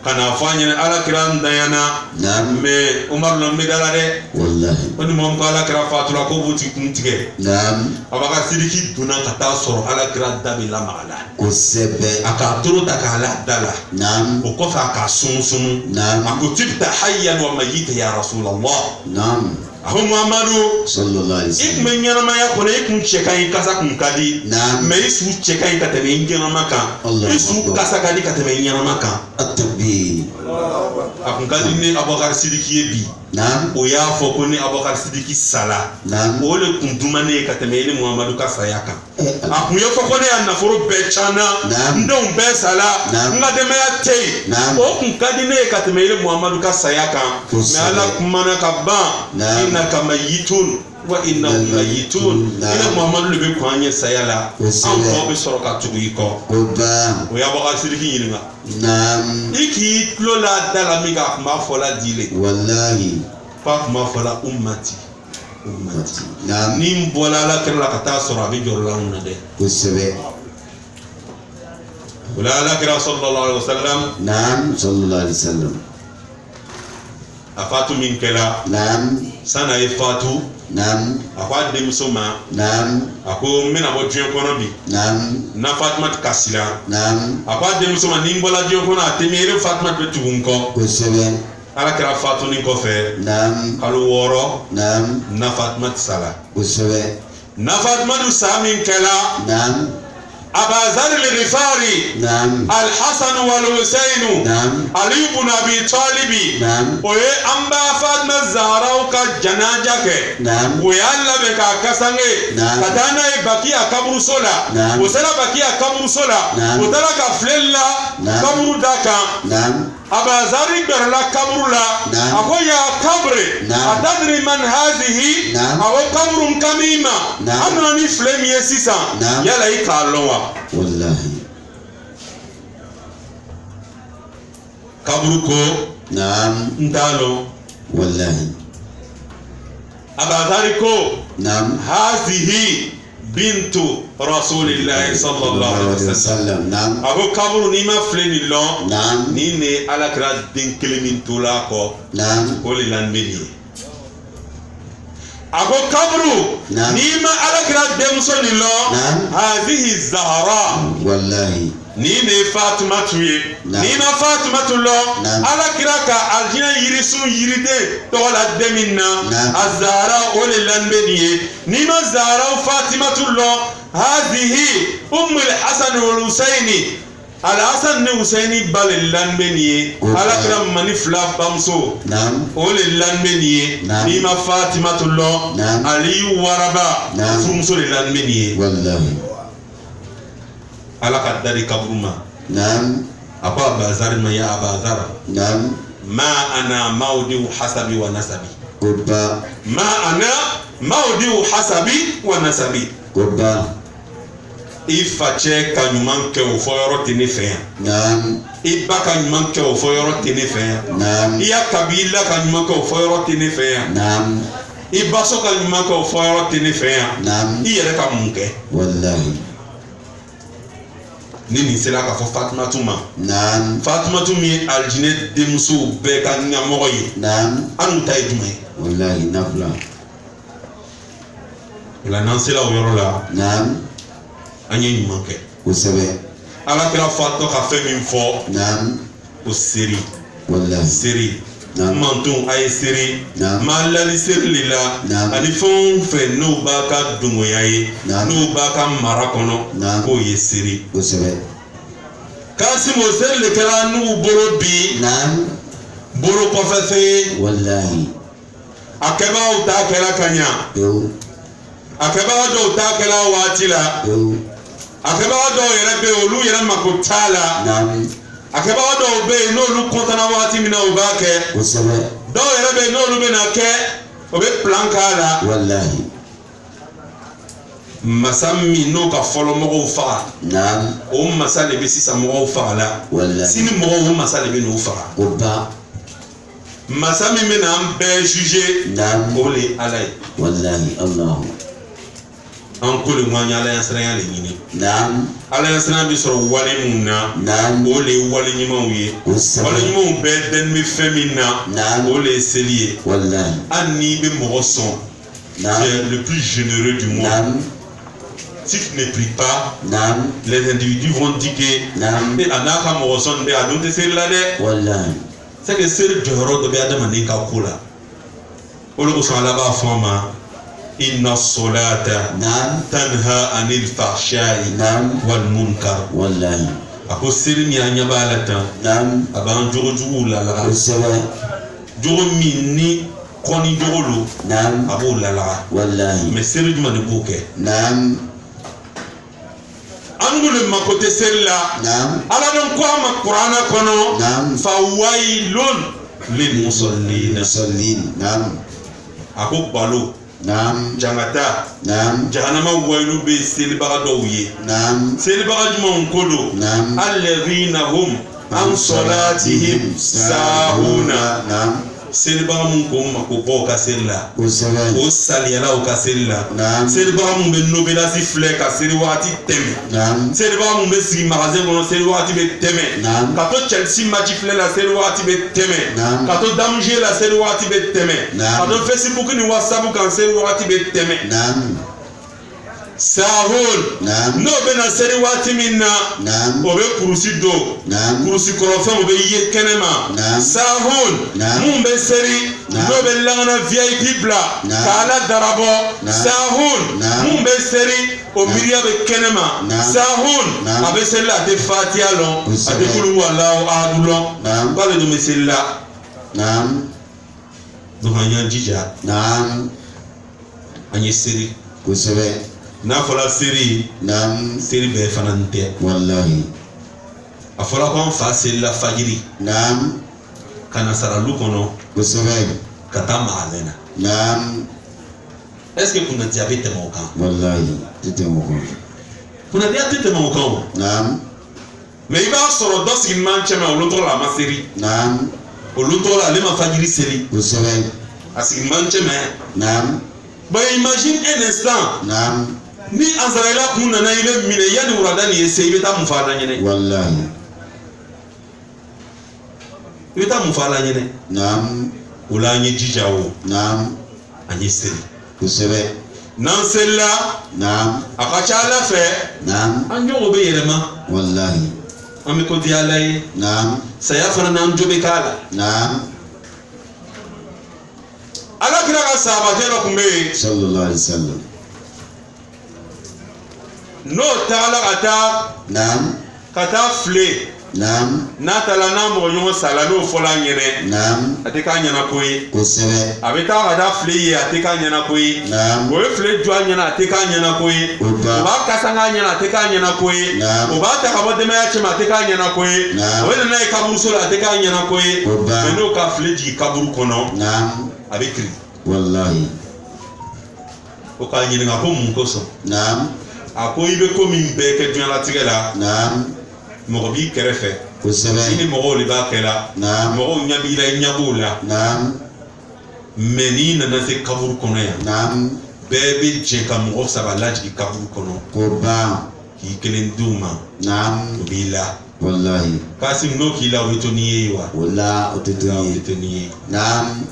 kana fanya ala kiran dayana Naam. me Umar lo medala de Wallahi. oni mom ko ala kira fatula ko buti kuntige Naam. abaka sidiki duna kata soro ala kira dabi la magala Kosebe. aka turu takala dala Naam. o ko fa ka sunu Naam. akutibta hayyan wa mayyita ya rasulullah Naam. aho Muhammadu Sallallahu alaihi wasallam. ikme nyarama ya kone ikun chekai kasa kun kadi Naam. me isu chekai kateme nyarama kan Allah isu Akbar. kasa kadi kateme nyarama kan At-takbir. akun kadi ne Abubakar Sidiki bi Naam. o ya fo ko ne Abubakar Sidiki sala Naam. o le kun dumane kateme ni Muhammadu ka saya kan Allah. akun ye fo ko ne anaforo be chana Naam. ndon be sala Naam. ngademe ya tei Naam. o kun kadi ne kateme ni Muhammadu ka saya kan me Kosebe. ala kumana ka ba Naam. innaka mayitun wa innahum mayitun Naam. ina Muhammadu le be kwanye sayala Kosebe. an ko be soro ka tugu iko Oba. o ya Abubakar Sidiki yininga Naam. iki lola dala mi ka kuma fola dile Wallahi. pa kuma fola ummati Naam. ni mbola la kera ka ta soro abi jor la unna de Kosebe. wala la kera sallallahu alaihi wasallam Naam. Sallallahu alaihi wasallam. afatu min kala Naam. sana e fatu Naam. akwa de musoma Naam. ako mena bo tuen kono bi Naam. na Fatima kasila Naam. akwa de musoma ni mbola tuen kono atemere Fatima be tugunko Kosebe. ala kera fatu ni ko fe Naam. kalu woro Naam. na Fatima sala Kosebe. na Fatima du samin kala Naam. Abazar al-Rifari Naam. Al-Hasan wal-Husayn Naam. Ali ibn Abi Talib Naam. oye amba Fatima Zahra ka janaja ke Naam. oye alla be ka kasange Naam. katana e bakia kaburu sola Naam. osala bakia kaburu sola Naam. otala ka flella Naam. kaburu daka Naam. Abazari berla kaburu la Naam. akoya kabre Naam. atadri man hadhihi Naam. awo kaburu kamima Naam. anani flemi yesisa Naam. yala ikalonwa Wallahi. kaburu ko Naam. ndalo Wallahi. abazari ko Naam. hazihi bintu rasulillahi sallallahu alaihi wasallam Naam. ako kaburu ni ma fleni lo Naam. ni ne alakra den kelemin tula ko Naam. ko le lanbeni ako kaburu Naam. ni ma alakra demso ni lo Naam. hazihi zahra Wallahi. ni ne Fatima tuye Naam. ni ma Fatima tulo Naam. alakra ka aljina yirisu yiride to la deminna Naam. azara ole lanbeni ni ma zahra Fatima tulo hazihi al-Hasan wal-Husaini al-Hasan ne Husaini bal lanbeni alakra mani fla bamso Naam. ole lanbeni Naam. ni ma Fatima tulo Naam. Ali waraba Naam. fumso le lanbeni Wallahi. alaka dari kaburuma Naam. ako Abazar ma ya Abazar Naam. ma ana maudi hasabi wa nasabi Oba. ma ana maudi hasabi wa nasabi Oba. ifache ka ɲuman kɛ o fɔ yɔrɔ tɛ ne fɛ yan Naam. i ba ka ɲuman kɛ o fɔ yɔrɔ tɛ ne fɛ yan Naam. i ya kabila ka ɲuman kɛ o fɔ yɔrɔ tɛ ne fɛ yan Naam. i baso ka ɲuman kɛ o fɔ yɔrɔ tɛ ne fɛ yan Naam. i yɛrɛ ka mun kɛ Wallahi. ni nin sera k'a fɔ Fatumatu ma Naam. Fatumatu min ye alijinɛ denmusow bɛɛ ka ɲɛmɔgɔ ye Naam. an ta ye jumɛn ye Wallahi. Nafla. o la n'an sera o yɔrɔ la Naam. an ye ɲuman kɛ Kosebe. Alakira fatɔ ka fɛn min fɔ Naam. o seri Wallahi. seri Naam. mantun a ye seri Naam. ma lali seri le la Naam. ani fɛn o fɛn n'o b'a ka dongoya ye Naam. n'o b'a ka mara kɔnɔ Naam. k'o ye seri Kosebe. Kasimu o seri le kɛra n'u bolo bi Naam. bolo kɔfɛ fɛn ye Wallahi. a kɛbagaw t'a kɛra ka ɲa Yo. a kɛbaga dɔw t'a kɛra waati la Yo. a kɛbaga dɔw yɛrɛ bɛ yen olu yɛrɛ mako t'a la Naam. a kɛbaga dɔw bɛ yen n'olu kɔntana waati min na u b'a kɛ Kosebe. dɔw yɛrɛ bɛ yen n'olu bɛ na kɛ o bɛ plan k'a la Wallahi. masa min n'o ka fɔlɔ mɔgɔw faga Naam. o masa de bɛ sisan mɔgɔw faga la Wallahi. sini mɔgɔw o masa de bɛ n'u faga Oba. masa min bɛ na an bɛɛ juger Naam. o de ye Ala ye Wallahi. Allah. an ko le ŋwanya ala yasranya le ɲini naam ala yasranya bi sɔrɔ wale mun na naam o le ye wale ɲumanw ye wale ɲumanw bɛɛ dɛn bɛ fɛn min na naam o le ye seli ye wallahi hali n'i bɛ mɔgɔ sɔn tu es le plus généreux du monde naam si tu ne pries pas naam les individus vont dire que naam a n'a ka mɔgɔ sɔn bɛ a don tɛ seli la dɛ wallahi c'est que seli jɔyɔrɔ dɔ bɛ adamaden ka ko la o de kosɔn ala b'a fɔ an ma inna solata naam tanha anil fahsha'i naam wal munkar wallahi a ko seli min an ɲɛ b'a la tan naam a b'an jogo juguw lalaga kosɛbɛ jogo min ni kɔni jogo lo naam a b'o lalaga wallahi mais seli jumɛn de b'o kɛ naam an dun le mako tɛ seli la naam ala ni ko a ma kuranɛ kɔnɔ naam fa wailun lil musallina musallin naam a ko balo naam jangata naam jahanama wailu bɛ selibaga dɔw ye naam selibaga jumɛnw ko don naam alladhina hum an salatihim sahuna naam selibaga mun ko mako bɔ u ka seli la kosɛbɛ o saliyala u ka seli la naam selibaga mun bɛ nobelasi filɛ ka seli wagati tɛmɛ naam selibaga mun bɛ sigi magasin kɔnɔ seli wagati bɛ tɛmɛ naam ka to Chelsea match filɛ la seli wagati bɛ tɛmɛ naam ka to danger la seli wagati bɛ tɛmɛ naam ka to Facebook ni WhatsApp kan seli wagati bɛ tɛmɛ naam sahun naam n'o bɛ na seli wagati min na naam o bɛ kurusi don naam kurusi kɔrɔfɛnw bɛ ye kɛnɛma naam sahun naam mun bɛ seli naam n'o bɛ langana VIP bila naam k'ala darabɔ naam sahun naam mun bɛ seli o miiriya bɛ kɛnɛma naam sahun naam a bɛ seli a tɛ fatiya lɔn a kosɛbɛ tɛ kulu walahu ahadu lɔn naam k'ale dun bɛ seli la naam donc an y'an jija naam an ye seli kosɛbɛ n'a fɔra seli naam seli bɛɛ fana n tɛ wallahi a fɔra ko an fa seli la fajiri naam ka na saralu kɔnɔ kosɛbɛ ka taa magasin na naam est ce que kunnadiya bɛ tɛmɛ o kan wallahi tɛ tɛmɛ o kan kunnadiya tɛ tɛmɛ o kan o naam mais i b'a sɔrɔ dɔ sigi man cɛ olu tɔgɔ la a ma seli naam olu tɔgɔ la ale ma fajiri seli kosɛbɛ a sigi man cɛ naam bah imagine un instant naam ni azarayila kun nana i bɛ minɛ yanni wulada nin ye se i bɛ taa mun fa la ɲɛnɛ wallahi i bɛ taa mun fa la ɲɛnɛ naam o la an ye jija o naam an ye seli kosɛbɛ n'an selila naam a ka ca ala fɛ naam an jogo bɛ yɛlɛma wallahi an bɛ ko di ala ye naam saya fana n'an jo bɛ k'a la naam ala kira ka sahabakɛ dɔ tun bɛ yen sallallahu alaihi wasallam n'o taala ka taa file naam n'a taala n'a mɔgɔ ɲɔgɔn sala n'o fɔla an ɲɛnɛ naam a tɛ k'a ɲɛna ko ye kosɛbɛ a bɛ taa ka taa file ye a tɛ k'a ɲɛna ko ye naam o ye file jɔ a ɲɛna a tɛ k'a ɲɛna ko ye o o b'a kasa k'a ɲɛna a tɛ k'a ɲɛna ko ye naam o b'a ta ka bɔ denbaya cɛ ma a tɛ k'a ɲɛna ko ye naam o ye nana ye kaburuso la a tɛ k'a ɲɛna ko ye o ban mais n'o ka file jigin kaburu kɔnɔ naam a bɛ kiri wallahi o k'a ɲininka ko mun kosɔn naam a ko i bɛ ko min bɛɛ kɛ diɲɛlatigɛ la naam mɔgɔ b'i kɛrɛfɛ kosɛbɛ i ni mɔgɔw de b'a kɛ la naam mɔgɔw ɲɛ b'i la i ɲɛ b'o la naam mais n'i nana se kaburu kɔnɔ yan naam bɛɛ bɛ jɛ ka mɔgɔ saba lajigin kaburu kɔnɔ ko ban k'i kelen d'u ma naam o b'i la wallahi Kasim n'o k'i la o bɛ to n'i ye wa o la o tɛ to o ye bɛ to n'i ye naam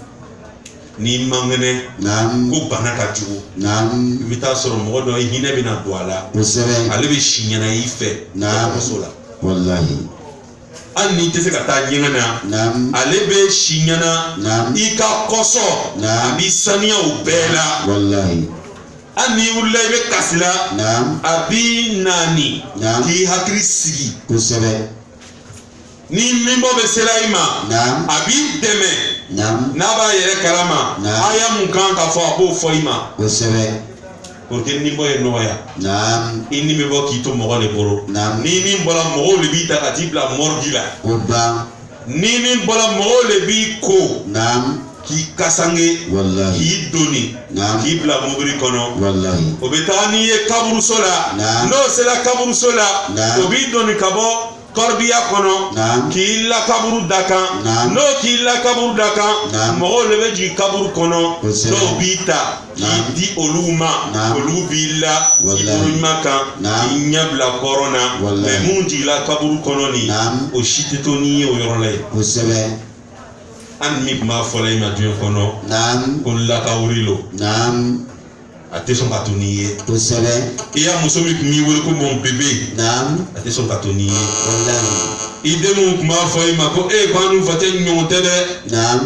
n'i man kɛnɛ naam ko bana ka jugu naam i bɛ taa sɔrɔ mɔgɔ dɔ hinɛ bɛ na don a la kosɛbɛ ale bɛ si ɲɛna i fɛ naam dɔgɔtɔrɔso la wallahi hali n'i tɛ se ka taa ɲɛgɛn na naam ale bɛ si ɲɛna naam i ka kɔsɔ naam a b'i saniya o bɛɛ la wallahi hali n'i wulila i bɛ kasi la naam a b'i naani naam k'i hakili sigi kosɛbɛ ni minbɔ bɛ sela i ma naam a b'i dɛmɛ naam n'a b'a yɛrɛ kalama naam aya mun kan ka fɔ a b'o fɔ i ma kosɛbɛ pour que minbɔ ye nɔgɔya naam i ni bɛ bɔ k'i to mɔgɔ de bolo naam ni min bɔra mɔgɔw de b'i ta ka t'i bila morgue la o ban ni min bɔra mɔgɔw de b'i ko naam k'i kasange wallahi k'i doni naam k'i bila mobili kɔnɔ wallahi o bɛ taga n'i ye kaburuso la naam n'o sera kaburuso la naam o b'i doni ka bɔ korbiya kono k'i la kaburu dakan n'o k'i la kaburu dakan mɔgɔw de bɛ jigin kaburu kɔnɔ dɔw b'i ta k'i di olu ma olu b'i la k'i bolo ɲuman kan k'i ɲɛ bila kɔrɔn na mɛ mun jigila kaburu kɔnɔ nin o si tɛ to n'i ye o yɔrɔ la yen hali min tun b'a fɔla i ma diɲɛ kɔnɔ ko lakawuri lo a tɛ sɔn ka to n'i ye i y'a muso min tun b'i wele ko mon bébé a tɛ sɔn ka to n'i ye i den minnu tun b'a fɔ i ma ko ko an n'u fa tɛ ɲɔgɔn tɛ dɛ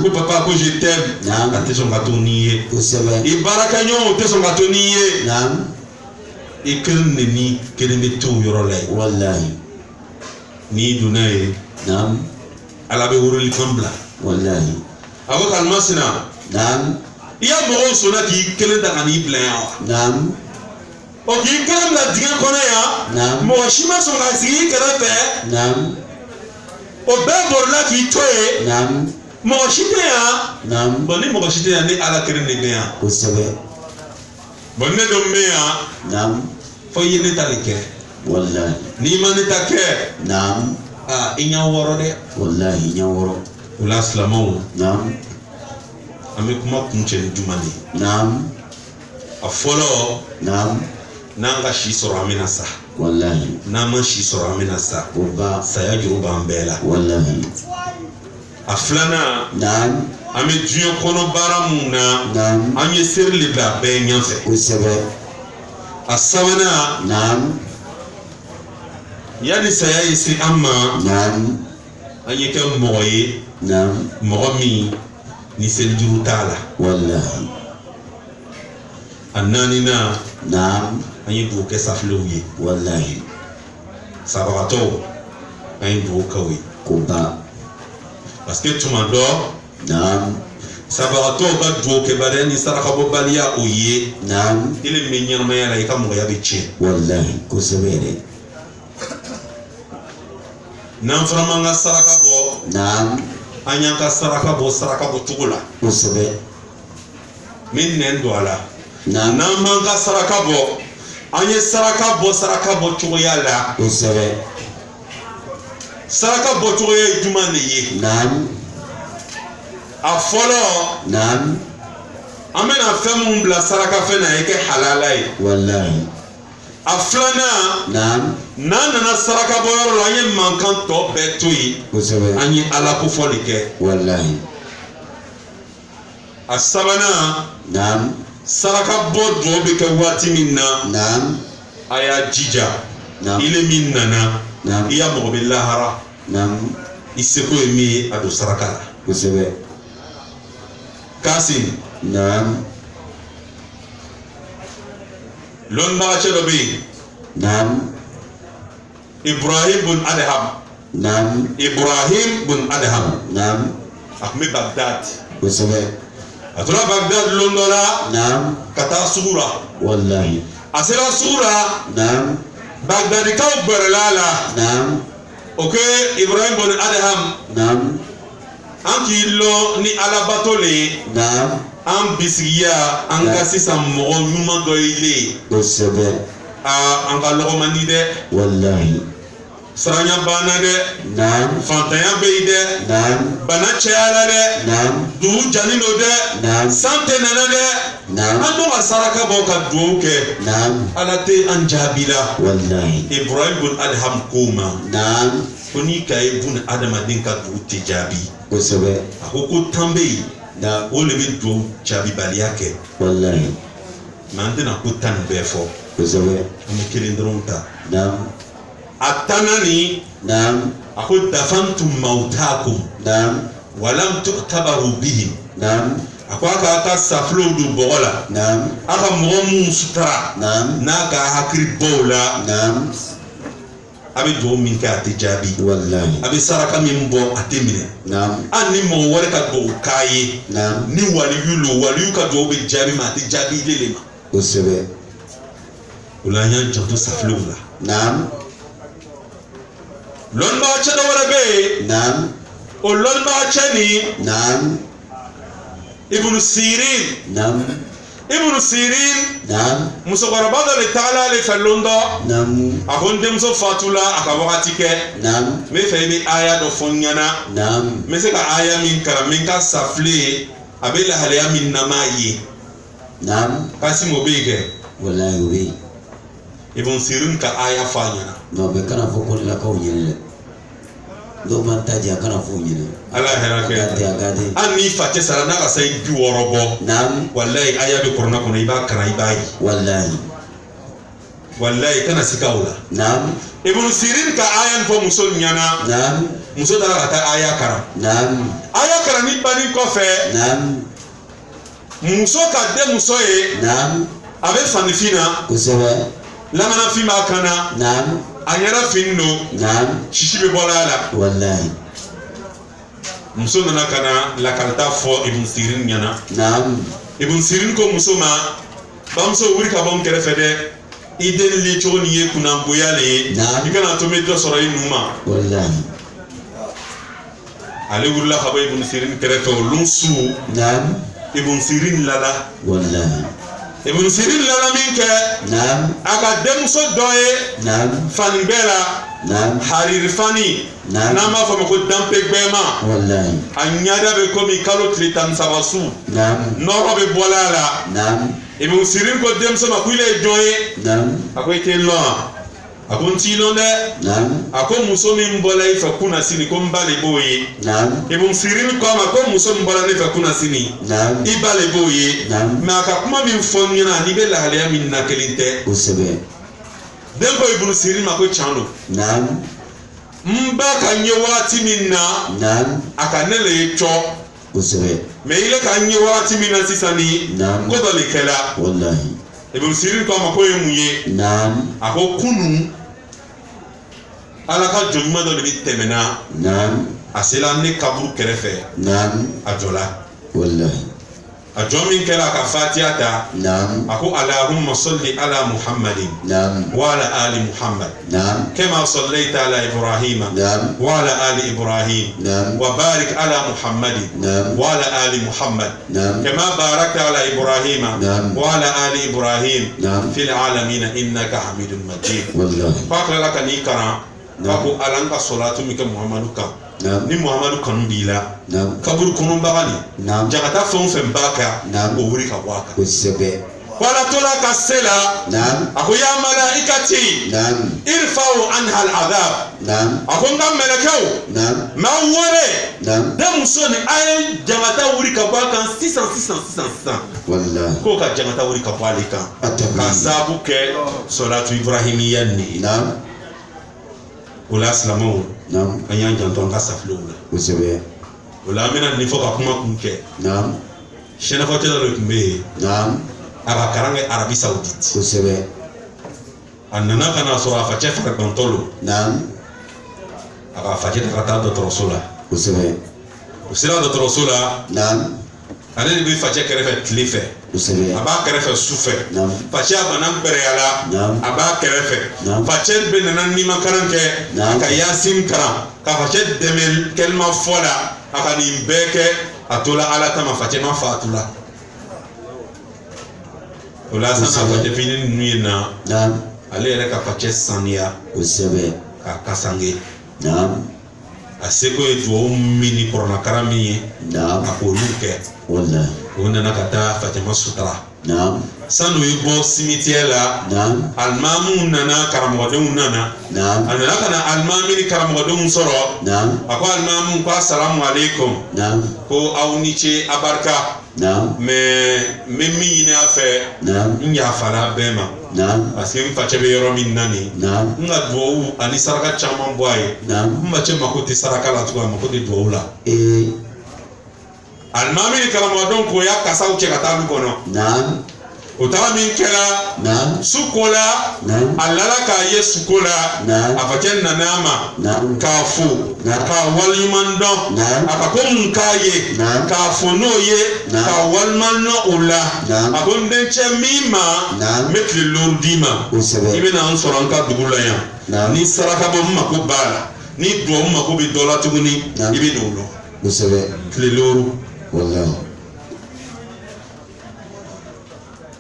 ko papa ko je t'aime a tɛ sɔn ka to n'i ye i baarakɛɲɔgɔnw tɛ sɔn ka to n'i ye i kelen de ni kelen bɛ to o yɔrɔ la yen n'i donna yen ala bɛ welelikan bila a ko kalimasina i y'a mɔgɔw sɔnna k'i kelen ta ka n'i bila yan wa o k'i kelen bila dingɛ kɔnɔ yan mɔgɔ si ma sɔn ka sigi i kɛrɛfɛ o bɛɛ bolila k'i to yen mɔgɔ si tɛ yan bɔn ni mɔgɔ si tɛ yan ni ala kelen de bɛ yan bɔn ne dun bɛ yan fo i ye ne ta de kɛ n'i ma ne ta kɛ i ɲɛ wɔɔrɔ dɛ o la silamɛw an bɛ kuma kuncɛ ni juma de ye a fɔlɔ n'an ka si sɔrɔ an bɛna sa n'an ma si sɔrɔ an bɛna sa saya juru b'an bɛɛ la a filanan an bɛ diɲɛ kɔnɔ baara mun na an ye seri de bila bɛɛ ɲɛfɛ a sabanan yanni saya ye se an ma an ye kɛ mɔgɔ ye mɔgɔ min ni selijuru t'a la a naaninan an ye dugawu kɛ safilew ye sabagatɔw an ye dugawu k'aw ye parce que tuma dɔ sabagatɔw ka dugawu kɛbaliya ni sarakabɔbaliya o ye i le bɛ ɲɛnamaya la i ka mɔgɔya bɛ tiɲɛ n'an fana m'an ka saraka bɔ an y'an ka saraka bɔ cogo la min nɛn don a la n'an m'an ka saraka bɔ an ye saraka bɔ cogoya la saraka bɔ cogoya ye jumɛn de ye a fɔlɔ an bɛna fɛn minnu bila saraka fɛn na ye kɛ halala ye a filanan n'an nana saraka bɔ yɔrɔ la an ye mankan tɔ bɛɛ to yen an ye ala ko fɔ de kɛ a sabanan saraka bɔ dɔw bɛ kɛ waati min na a y'a jija i le min nana i y'a mɔgɔ bɛ lahara i seko ye min ye a don saraka la Kasim lɔnnibagacɛ dɔ bɛ yen Ibrahim bun Adham a tun bɛ Bagdad a tora Bagdad lon dɔ la ka taa sugu la a sera sugu la Bagdadikaw gbɛrɛla la o kɛ Ibrahim bun Adham an k'i lɔ ni alabato le ye an bisigiya an ka sisan mɔgɔ ɲuman dɔ ye an ka lɔgɔ man di dɛ saranya banna dɛ fantanya bɛ yen dɛ bana cayala dɛ dugu jani do dɛ san tɛ nana dɛ an bɛ ka saraka bɔ ka dugawu kɛ ala tɛ an jaabi la Ibrahim bun Adham ko ma ko n'i ka ye bun adamaden ka dugu tɛ jaabi a ko tan bɛ yen o le bɛ dugawu jaabibaliya kɛ mɛ an tɛna ko tan nin bɛɛ fɔ an bɛ kelen dɔrɔn ta a tanna ni a ko dafantum mawtakum walam tu'tabaru bihim a ko a ka safilow don bɔgɔ la a ka mɔgɔ minnu sutura n'a ka hakili bɔw la a bɛ dugawu min kɛ a tɛ jaabi a bɛ saraka min bɔ a tɛ minɛ hali ni mɔgɔ wɛrɛ ka dugawu k'a ye ni waliyu lo waliyu ka dugawu bɛ jaabi ma a tɛ jaabi ile le ma o la an y'an janto safilow la lɔnnibagacɛ dɔ wɛrɛ bɛ yen o lɔnnibagacɛ ni Ibn Sirin musokɔrɔba dɔ de taala ale fɛ lon dɔ akon demso fatula aka wakati ke Naam. me fe be aya do fonyana Naam. me se ka aya min kara min ka safle abela halaya min namayi Naam. kasimo bege Wallahi wi. ibn sirin ka aya fanyana No be kana fo ko la ko nyele. Do man taji kana fo nyele. ala herake Agade. anni fate sara na ka sai bi worobo Naam. wallahi aya be korona kono iba kana ibai wallahi kana sikawla Naam. ibn sirin ka aya fo musol nyana Naam. muso dara ta aya kara Naam. aya kara ni bani ko fe Naam. muso ka de muso ye Naam. abe fanifina Kusebe. lamana fi ma kana Naam. anyara finno Naam. shishi be bolala Wallahi. muso nana kana la kalta fo ibn sirin nyana Naam. ibn sirin ko muso ma bamso wuri ka bam kere fede iden li choni ye kuna boyale Naam. ikana to me do soro inuma Wallahi. ale wurla ka ibn sirin kere to lunsu Naam. ibn sirin lala Wallahi. ibn sirin lala minke Naam. aka demso doye Naam. fanibela Naam. hariri fani Naam. nama fama ko dampe gbema Wallahi. anyada be komi kalo tritan sabasu Naam. noro be bolala Naam. ibn sirin ko demso ma kuile doye Naam. akoy tello akon tilo ne Naam. akon muso min bolay fa kuna sini ko mbale boye Naam. ibn sirin ko ma ko muso mbola ne fa kuna sini Naam. ibale boye Naam. ma ka kuma min fonyina ni be la haliya min nakelinte Kusebe. dembo ibn sirin ma ko chano Naam. mba ka nye wati min na Naam. aka nele cho Kusebe. me ile ka nye wati min na sisani Naam. ko dole kala Wallahi. ibn sirin ko ma ko yemuye Naam. ako kunu ala ka jojuma dɔ de bi tɛmɛna Naam. a sela ne kaburu kɛrɛfɛ Naam. a jɔla Wallahi. a jɔ min kɛra a ka fatiya ta Naam. a ko allahumma salli ala muhammadin Naam. wa ala ali muhammad Naam. kama sallaita ala ibrahima Naam. wa ala ali ibrahim Naam. wa barik ala muhammadin Naam. wa ala ali muhammad Naam. kama barakta ala ibrahima Naam. wa ala ali ibrahim Naam. fil alamin innaka hamidun majid Wallahi. fa kala ka ni karan fa ko alan ka salatu mi ka muhammadu kan Naam. ni muhammadu kanu b'i la Naam. kaburu kɔnɔbaga ni Naam. jagata fɛn o fɛn b'a kan Naam. o wuri ka bɔ a kan Kusebe. wala tola ka se la Naam. a ko ya malaikati Naam. irfa'u anha al-adhab Naam. a ko n ka mɛlɛkɛw Naam. m'aw wele Naam. den muso ni a ye jagata wuri ka bɔ a kan sisan Wallahi. k'o ka jagata wuri ka bɔ ale kan Atabi. ka sababu kɛ salatu ibrahimiya nin ye Naam. o la silamɛw Naam. an y'an janto an ka safilew la Kusebe. o la an bɛna nin fɔ ka kuma kun kɛ Naam. sɛnɛfɔtɛla dɔ tun bɛ yen Naam. a ka karan kɛ arabi saudite Kusebe. a nana ka na sɔrɔ a facɛ faragantɔ lo Naam. a ka facɛ ta ka taa dɔgɔtɔrɔso la Kusebe. o sera dɔgɔtɔrɔso la Naam. ale de bɛ facɛ kɛrɛfɛ tile fɛ Kusebe. a b'a kɛrɛfɛ su fɛ Naam. facɛ a bana gbɛrɛyala Naam. a b'a kɛrɛfɛ Naam. facɛ bɛ nana nimakaran kɛ Naam. ka yasin karan ka facɛ dɛmɛ kɛlima fɔ la a ka nin bɛɛ kɛ a tola ala tama facɛ ma faatu la o la sisan facɛ fini ninnu ye na Naam. ale yɛrɛ ka facɛ saniya Kusebe. k'a kasange Naam. a seko ye duwawu min ni kɔrɔnakara min ye Naam. a k'olu kɛ Wallahi. o nana ka taa facɛma sutura Naam. sanu ye bɔ simitiɛ la Naam. alimamuw nana karamɔgɔdenw nana Naam. a nana ka na alimami ni karamɔgɔdenw sɔrɔ Naam. a ko alimamuw ko asalamu aleykum Naam. ko aw ni ce a barika Naam. mɛ n bɛ min ɲini a fɛ Naam. n yafala bɛɛ ma Naam. parce que n facɛ bɛ yɔrɔ min na nin Naam. n ka duwawu ani saraka caman bɔ a ye Naam. n facɛ mako tɛ saraka la tugun a mako tɛ duwawu la alimami ni karamɔgɔdenw ko y'a kasaw cɛ ka taa du kɔnɔ Naam. o taga min kɛra Naam. su ko la Naam. a lala k'a ye suko la Naam. a facɛ nana a ma Naam. k'a fo Naam. k'a waleɲuman dɔn Naam. a ka ko mun k'a ye Naam. k'a fo n'o ye Naam. k'a waleɲuman dɔn o la Naam. a ko n dencɛ min ma Naam. n bɛ tile lori d'i ma Kosɛbɛ. i bɛna n sɔrɔ n ka dugu la yan Naam. ni saraka bɔ n mako b'a la ni duwawu mako bɛ dɔ la tuguni Naam. i bɛ n'o dɔn Kosɛbɛ. tile lori Wallahi.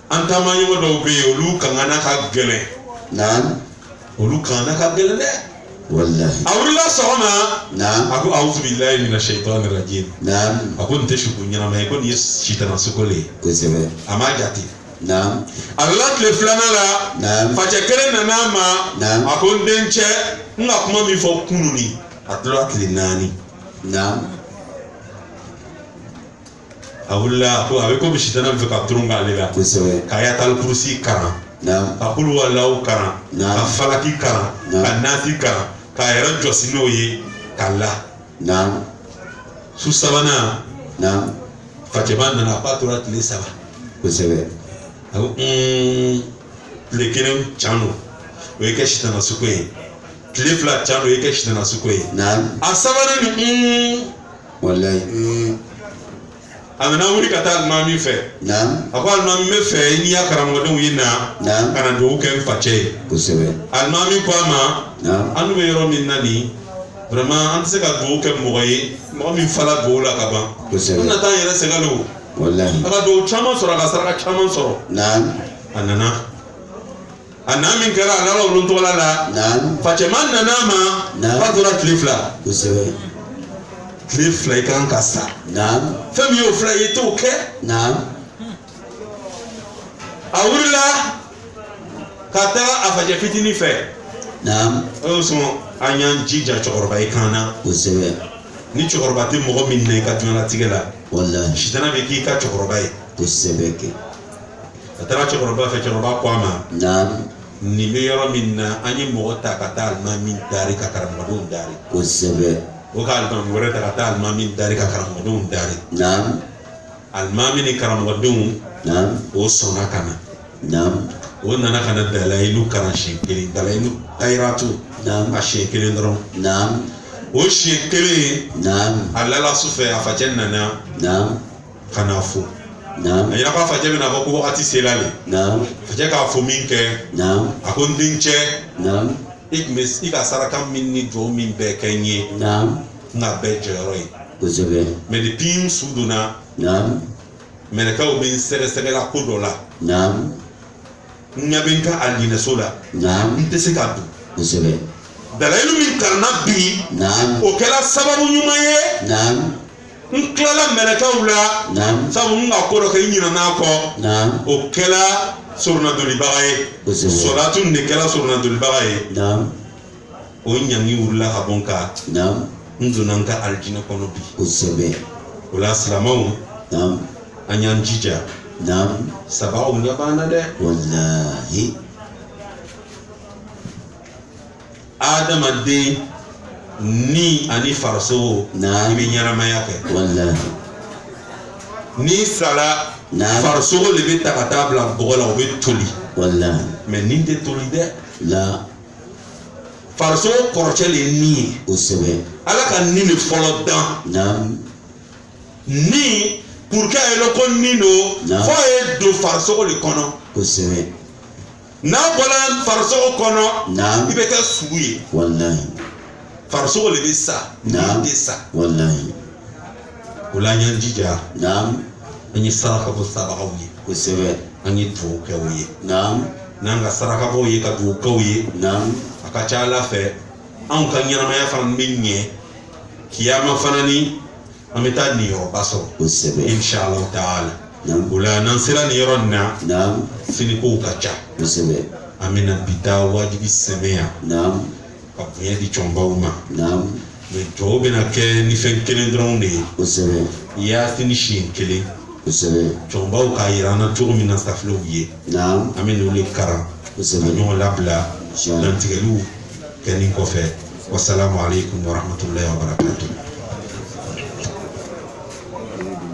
an taamaɲɔgɔn dɔw bɛ yen olu kangana ka gɛlɛn Naam. olu kana ka gɛlɛn dɛ wallahi a wulila sɔgɔma naam a ko a'udhu billahi minash shaitani rajim naam a ko nin tɛ suko ɲɛnama ye ko nin ye sitana sokole ye kosɛbɛ a m'a jate naam a nana tile filanan la naam facɛ kelen nana a ma naam a ko n dencɛ n ka kuma min fɔ kununi a tora tile 4 naam a wulila a ko a bɛ komi sitana bɛ fɛ ka turun k'ale la kosɛbɛ ka ayatal kursi karan naam ka kulu walaw karan ka falaki karan ka nasi karan ka yɛrɛ jɔsi n'o ye ka la naam su sabanan naam facɛba nana a ko a tora tile 3 kosɛbɛ a ko tile 1 can do o ye kɛ sitana suko ye tile 2 can do o ye kɛ sitana suko ye naam a sabanan ni wallahi a nana wuli ka taa alimami fɛ naam a ko alimami bɛ fɛ n'i y'a karamɔgɔdenw ye na naam ka na dugawu kɛ n facɛ ye kosɛbɛ alimami ko a ma naam an bɛ yɔrɔ min na nin vraiment an tɛ se ka dugawu kɛ mɔgɔ ye mɔgɔ min fala dugawu la ka ban kosɛbɛ an na taa an yɛrɛ sɛgɛn o wallahi a ka dugawu caman sɔrɔ a ka saraka caman sɔrɔ naam a nana a na min kɛra a nana olu tɔgɔla la naam facɛman nana a ma naam k'a tora tile 2 kosɛbɛ tile 2 i kan ka sa naam fɛn min y'o 2 ye i t'o kɛ naam a wulila ka taga a facɛ fitinin fɛ naam o y'o sɔn an y'an jija cɛkɔrɔba ye kan na kosɛbɛ ni cɛkɔrɔba tɛ mɔgɔ min na i ka diɲɛlatigɛ la wallahi sitana bɛ k'i ka cɛkɔrɔba ye kosɛbɛ kɛ a taara cɛkɔrɔba fɛ cɛkɔrɔba ko a ma naam nin bɛ yɔrɔ min na an ye mɔgɔ ta ka taa alimami dari ka karamɔgɔdenw dari kosɛbɛ o ka alimami wɛrɛ ta ka taa alimami dari ka karamɔgɔdenw dari naam alimami ni karamɔgɔdenw naam o sɔnna ka na naam o nana ka na dalayilu kalan siɲɛ 1 dalayilu tayiratu naam a siɲɛ 1 dɔrɔn naam o siɲɛ 1 naam a lala sufɛ a facɛ nana naam ka na fo naam a yira ko a facɛ bɛna fɔ ko wagati sela le naam facɛ k'a fo min kɛ naam a ko n dencɛ naam i tun bɛ i ka saraka min ni dugawu min bɛɛ kɛ n ye naam n ka bɛɛ jɔyɔrɔ ye kosɛbɛ mais depuis n su donna naam mɛlɛkɛw bɛ n sɛgɛsɛgɛla ko dɔ la naam n ɲɛ bɛ n ka alinɛso la naam n tɛ se ka don kosɛbɛ dalayilu min kalanna bi naam o kɛra sababu ɲuman ye naam n tilala mɛlɛkɛw la naam sabu n ka ko dɔ kɛ n ɲinɛna a kɔ naam o kɛra soronnadolibaga ye kosɛbɛ sɔrɔdatu nin de kɛra soronnadolibaga ye naam o ɲangi wulila ka bɔ n kan naam n donna n ka alijinɛ kɔnɔ bi kosɛbɛ o la silamɛw naam an y'an jija naam sabagaw ɲɛ b'an na dɛ wallahi adamaden ni ani farisogo i naam bɛ ɲɛnamaya kɛ wallahi ni sala naam farisogo de bɛ ta ka taa bila bɔgɔ la o bɛ toli wallahi mais nin tɛ toli dɛ la farisogo kɔrɔcɛ de ye nin ye kosɛbɛ ala ka nin de fɔlɔ dan naam nin pour que a yɛlɛ ko nin don Naam. fo a ye don farisogo de kɔnɔ kosɛbɛ n'a bɔra farisogo kɔnɔ naam i bɛ kɛ sugu ye wallahi farisogo de bɛ sa Naam. nin tɛ sa wallahi o la an y'an jija naam an ye saraka bɔ sabagaw ye kosɛbɛ an ye dugawu kɛ o ye naam n'an ka saraka bɔw ye ka dugawu kɛ o ye naam a ka ca ala fɛ anw ka ɲɛnamaya fana bɛ ɲɛ kiyama fana ni an bɛ taa niyɔrɔba sɔrɔ kosɛbɛ inshallah taala naam o la n'an sera nin yɔrɔ nin na naam finikow ka ca kosɛbɛ an bɛna bi taa wajibi sɛmɛ yan naam ka bonya di jɔnbaw ma naam mɛ jɔw bɛna kɛ ni fɛn kelen dɔrɔn de ye kosɛbɛ yaasini siɲɛ kelen kosɛbɛ jɔnbaw k'a yira an na cogo min na safilew ye naam an bɛ n'olu le karan ka kosɛbɛ ɲɔgɔn labila Inshallah. dantigɛliw kɛlen kɔfɛ wasalamu alaikum warahmatullahi wabarakatuh